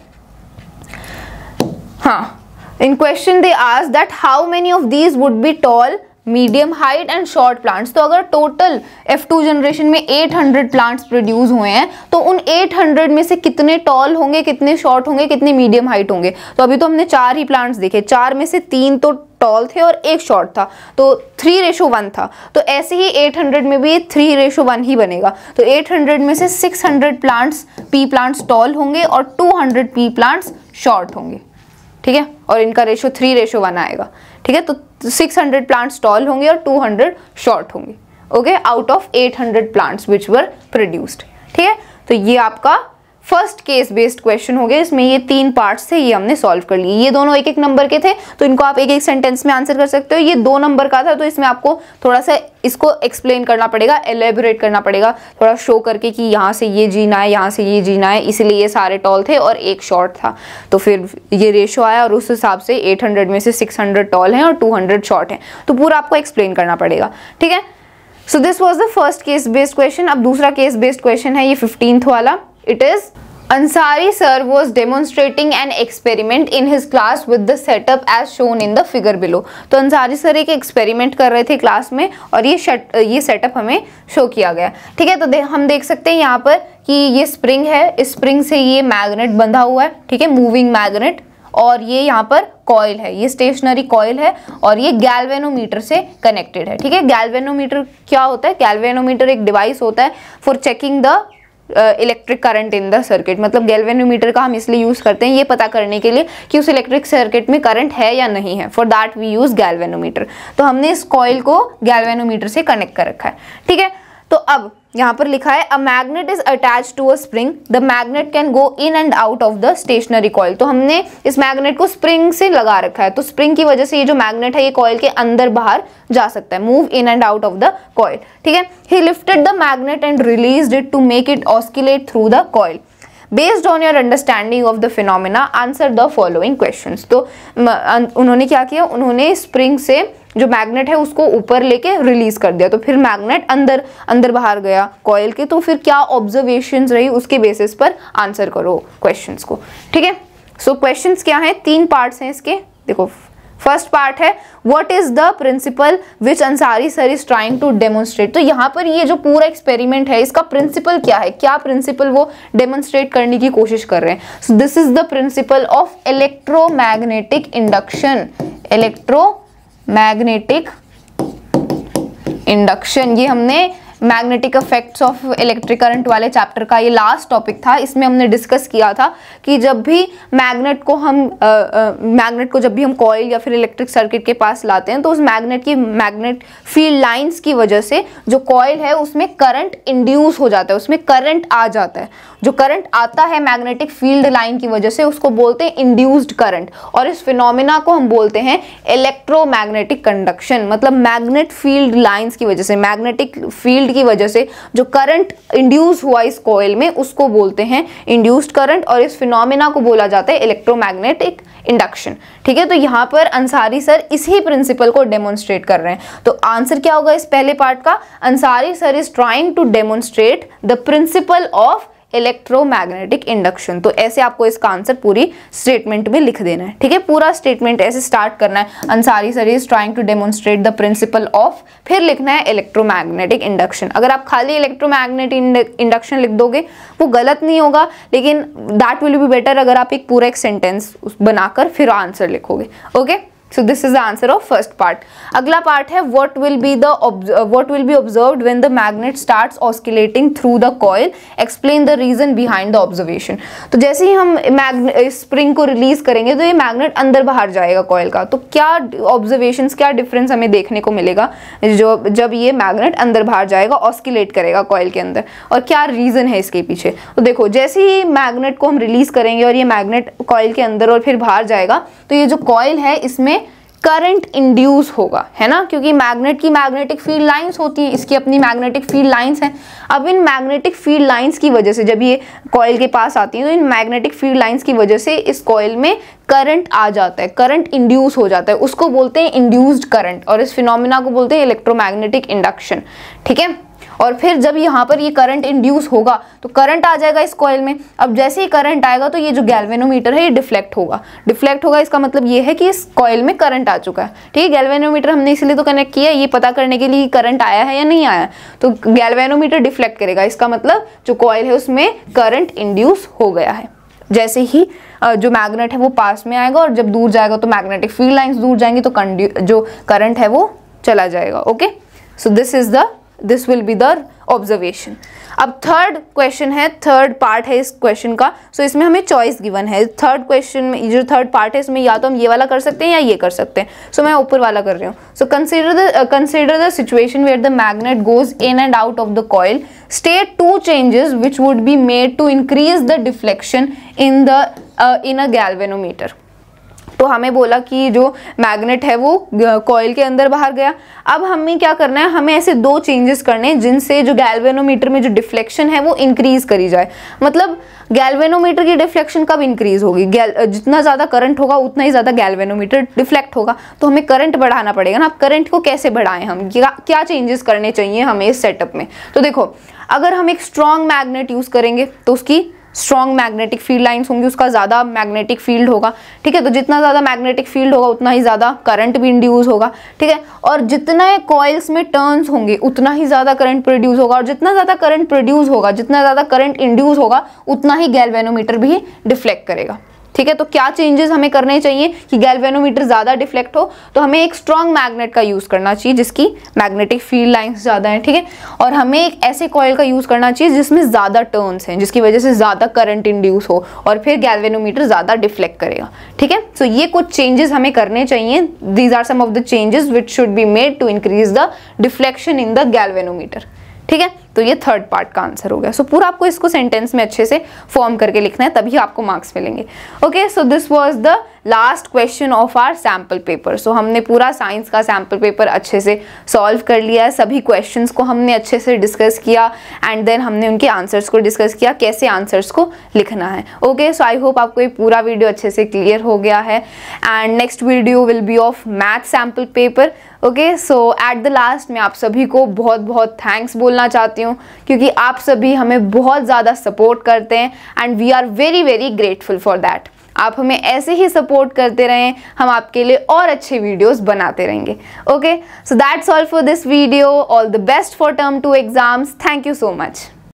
हाँ, in question they asked that how many of these would be tall, medium height and short plants. तो अगर टोटल F2 जनरेशन में 800 प्लांट्स प्रोड्यूस हुए हैं तो उन 800 में से कितने टॉल होंगे, कितने शॉर्ट होंगे, कितने मीडियम हाइट होंगे। तो अभी तो हमने 4 ही प्लांट्स देखे, 4 में से 3 तो टॉल थे और 1 शॉर्ट था, तो 3:1 था। तो ऐसे ही 800 में भी 3:1 ही बनेगा। तो 800 में से 600 प्लांट्स पी प्लांट्स टॉल होंगे और 200 पी प्लांट्स शॉर्ट होंगे। ठीक है, और इनका रेशो 3:1 आएगा। ठीक है, तो 600 प्लांट्स टॉल होंगे और 200 शॉर्ट होंगे। Okay, out of 800 plants which were produced. ठीक है, तो ये आपका फर्स्ट केस बेस्ड क्वेश्चन हो गया। इसमें ये 3 पार्ट्स थे, ये हमने सॉल्व कर लिए। ये दोनों 1-1 नंबर के थे, तो इनको आप 1-1 सेंटेंस में आंसर कर सकते हो। ये 2 नंबर का था, तो इसमें आपको थोड़ा सा इसको एक्सप्लेन करना पड़ेगा, एलेबोरेट करना पड़ेगा, थोड़ा शो करके कि यहाँ से ये जीना है, यहाँ से ये जीना है, इसलिए ये सारे टॉल थे और 1 शॉर्ट था। तो फिर ये रेशो आया और उस हिसाब से 800 में से 600 टॉल हैं और 200 शॉर्ट हैं। तो पूरा आपको एक्सप्लेन करना पड़ेगा। ठीक है, so this was the first case based question. अब दूसरा केस बेस्ड क्वेश्चन है ये 15th वाला। It is Ansari sir was demonstrating an experiment in his class with the setup as shown in the figure below। तो Ansari sir एक experiment कर रहे थे क्लास में और ये सेटअप हमें शो किया गया। ठीक है, तो हम देख सकते हैं यहाँ पर कि ये स्प्रिंग है, इस स्प्रिंग से ये मैग्नेट बंधा हुआ है। ठीक है, मूविंग मैग्नेट, और ये यहाँ पर कॉइल है, ये स्टेशनरी कॉइल है और ये गैल्वेनोमीटर से कनेक्टेड है। ठीक है, गैल्वेनोमीटर क्या होता है, गैल्वेनोमीटर एक डिवाइस होता है for checking the electric current in the circuit. मतलब गैल्वेनोमीटर का हम इसलिए यूज करते हैं ये पता करने के लिए कि उस इलेक्ट्रिक सर्किट में करंट है या नहीं है। For that we use galvanometer. तो हमने इस कॉइल को गैल्वेनोमीटर से कनेक्ट कर रखा है। ठीक है, तो अब यहाँ पर लिखा है a magnet is attach to a spring, the magnet can go in and out of the stationary coil. तो हमने इस मैग्नेट को स्प्रिंग से लगा रखा है, तो स्प्रिंग की वजह से ये जो मैग्नेट है ये कॉइल के अंदर बाहर जा सकता है, move in and out of the coil. ठीक है, he lifted the magnet and released it to make it oscillate through the coil. Based on your understanding of the phenomena, answer the following questions। तो उन्होंने क्या किया, उन्होंने spring से जो magnet है उसको ऊपर लेके रिलीज कर दिया, तो फिर मैग्नेट अंदर बाहर गया कॉइल के। तो फिर क्या ऑब्जर्वेशंस रही उसके बेसिस पर आंसर करो क्वेश्चंस को। ठीक है, सो क्वेश्चंस क्या है, 3 पार्ट्स हैं इसके। देखो फर्स्ट पार्ट है what is the principle which Ansari sir is trying to demonstrate. तो यहाँ पर ये जो पूरा एक्सपेरिमेंट है इसका प्रिंसिपल क्या है, क्या प्रिंसिपल वो डेमोन्स्ट्रेट करने की कोशिश कर रहे हैं। सो this is the principle of electromagnetic induction. Electromagnetic induction, ये हमने magnetic effects of electric current वाले चैप्टर का ये लास्ट टॉपिक था। इसमें हमने डिस्कस किया था कि जब भी मैग्नेट को जब भी हम कॉइल या फिर इलेक्ट्रिक सर्किट के पास लाते हैं तो उस मैग्नेट फील्ड लाइंस की वजह से जो कॉइल है उसमें करंट इंड्यूस हो जाता है, उसमें करंट आ जाता है। जो करंट आता है मैग्नेटिक फील्ड लाइन की वजह से उसको बोलते हैं इंड्यूस्ड करंट, और इस फिनोमिना को हम बोलते हैं इलेक्ट्रोमैग्नेटिक कंडक्शन। मतलब मैग्नेट फील्ड लाइंस की वजह से, मैग्नेटिक फील्ड फील्ड की वजह से जो करंट इंड्यूस हुआ इस कॉइल में उसको बोलते हैं इंड्यूस्ड करंट, और इस फिनोमेना को बोला जाता है इलेक्ट्रोमैग्नेटिक इंडक्शन। ठीक है, तो यहाँ पर अंसारी सर इसी प्रिंसिपल को डेमोन्स्ट्रेट कर रहे हैं। तो आंसर क्या होगा इस पहले पार्ट का? Ansari sir is trying to demonstrate the principle of electromagnetic induction. तो ऐसे आपको इसका आंसर पूरी स्टेटमेंट में लिख देना है। ठीक है, पूरा स्टेटमेंट ऐसे स्टार्ट करना है, Ansari sir is trying to demonstrate the principle of, फिर लिखना है इलेक्ट्रोमैग्नेटिक इंडक्शन। अगर आप खाली इलेक्ट्रोमैग्नेटिक इंडक्शन लिख दोगे वो गलत नहीं होगा, लेकिन दैट विल बी बेटर अगर आप एक पूरा एक सेंटेंस बनाकर फिर आंसर लिखोगे। Okay, so this is the answer of first part. अगला पार्ट है what will be observed when the magnet starts oscillating through the coil, explain the reason behind the observation. तो जैसे ही हम स्प्रिंग को release करेंगे तो ये मैग्नेट अंदर बाहर जाएगा कॉइल का, तो क्या ऑब्जर्वेशंस, क्या डिफरेंस हमें देखने को मिलेगा जब ये मैग्नेट अंदर बाहर जाएगा, ऑस्किलेट करेगा कॉइल के अंदर, और क्या रीजन है इसके पीछे। तो देखो जैसे ही मैग्नेट को हम रिलीज करेंगे और ये मैग्नेट कॉइल के अंदर और फिर बाहर जाएगा, तो ये जो कॉइल है इसमें करंट इंड्यूस होगा, है ना, क्योंकि मैग्नेट की मैग्नेटिक फील्ड लाइंस होती हैं, इसकी अपनी मैग्नेटिक फील्ड लाइंस हैं। अब इन मैग्नेटिक फील्ड लाइंस की वजह से जब ये कॉइल के पास आती हैं तो इन मैग्नेटिक फील्ड लाइंस की वजह से इस कॉइल में करंट आ जाता है, करंट इंड्यूस हो जाता है, उसको बोलते हैं इंड्यूस्ड करंट, और इस फिनोमेना को बोलते हैं इलेक्ट्रोमैग्नेटिक इंडक्शन। ठीक है, और फिर जब यहाँ पर ये करंट इंड्यूस होगा तो करंट आ जाएगा इस कॉइल में। अब जैसे ही करंट आएगा तो ये जो गैल्वेनोमीटर है ये डिफ्लेक्ट होगा, इसका मतलब ये है कि इस कॉइल में करंट आ चुका है। ठीक है, गैल्वेनोमीटर हमने इसलिए तो कनेक्ट किया ये पता करने के लिए करंट आया है या नहीं आया, तो गैल्वेनोमीटर डिफ्लेक्ट करेगा, इसका मतलब जो कॉइल है उसमें करंट इंड्यूस हो गया है। जैसे ही जो मैग्नेट है वो पास में आएगा और जब दूर जाएगा तो मैग्नेटिक फील्ड लाइंस दूर जाएंगी तो जो करंट है वो चला जाएगा। Okay, so this will be the observation. अब थर्ड क्वेश्चन है, थर्ड पार्ट है इस क्वेश्चन का। सो इसमें हमें चॉइस गिवन है। थर्ड क्वेश्चन में जो थर्ड पार्ट है इसमें या तो हम ये वाला कर सकते हैं या ये कर सकते हैं। सो मैं ऊपर वाला कर रही हूँ। So consider the situation where the magnet goes in and out of the coil, state two changes which would be made to increase the deflection in a galvanometer. तो हमें बोला कि जो मैग्नेट है वो कॉइल के अंदर बाहर गया। अब हमें क्या करना है, हमें ऐसे दो चेंजेस करने हैं जिनसे जो गैल्वेनोमीटर में जो डिफ्लेक्शन है वो इंक्रीज करी जाए। मतलब गैल्वेनोमीटर की डिफ्लेक्शन कब इंक्रीज होगी, जितना ज़्यादा करंट होगा उतना ही ज़्यादा गैल्वेनोमीटर डिफ्लेक्ट होगा, तो हमें करंट बढ़ाना पड़ेगा ना। अब करंट को कैसे बढ़ाएं हम, क्या चेंजेस करने चाहिए हमें इस सेटअप में। तो देखो अगर हम एक स्ट्रॉन्ग मैग्नेट यूज़ करेंगे तो उसकी स्ट्रॉन्ग मैग्नेटिक फील्ड लाइंस होंगी, उसका ज़्यादा मैग्नेटिक फील्ड होगा। ठीक है, तो जितना ज़्यादा मैग्नेटिक फील्ड होगा उतना ही ज़्यादा करंट भी इंड्यूस होगा। ठीक है, और जितने कॉइल्स में टर्न्स होंगे उतना ही ज़्यादा करंट प्रोड्यूस होगा, और जितना ज़्यादा करंट प्रोड्यूस होगा, जितना ज़्यादा करंट इंड्यूस होगा उतना ही गैल्वेनोमीटर भी डिफ्लेक्ट करेगा। ठीक है, तो क्या चेंजेस हमें करने चाहिए कि गैल्वेनोमीटर ज़्यादा डिफ्लेक्ट हो, तो हमें एक स्ट्रॉन्ग मैग्नेट का यूज़ करना चाहिए जिसकी मैग्नेटिक फील्ड लाइंस ज़्यादा हैं। ठीक है, और हमें एक ऐसे कॉइल का यूज़ करना चाहिए जिसमें ज़्यादा टर्न्स हैं, जिसकी वजह से ज़्यादा करंट इंड्यूस हो और फिर गैल्वेनोमीटर ज़्यादा डिफ्लेक्ट करेगा। ठीक है, सो ये कुछ चेंजेस हमें करने चाहिए। These are some of the changes which should be made to increase the deflection in the galvanometer. ठीक है, तो ये थर्ड पार्ट का आंसर हो गया। सो पूरा आपको इसको सेंटेंस में अच्छे से फॉर्म करके लिखना है, तभी आपको मार्क्स मिलेंगे। Okay, so this was the last question of our sample paper. So हमने पूरा साइंस का सैम्पल पेपर अच्छे से सॉल्व कर लिया है, सभी क्वेश्चंस को हमने अच्छे से डिस्कस किया एंड देन हमने उनके आंसर्स को डिस्कस किया, कैसे आंसर्स को लिखना है। ओके, सो आई होप आपको ये पूरा वीडियो अच्छे से क्लियर हो गया है and next video will be of math sample paper. Okay, so at the last मैं आप सभी को बहुत बहुत थैंक्स बोलना चाहती हूँ क्योंकि आप सभी हमें बहुत ज़्यादा सपोर्ट करते हैं and we are very very grateful for that. आप हमें ऐसे ही सपोर्ट करते रहें, हम आपके लिए और अच्छे वीडियोस बनाते रहेंगे। Okay, so that's all for this video. All the best for term 2 exams. Thank you so much.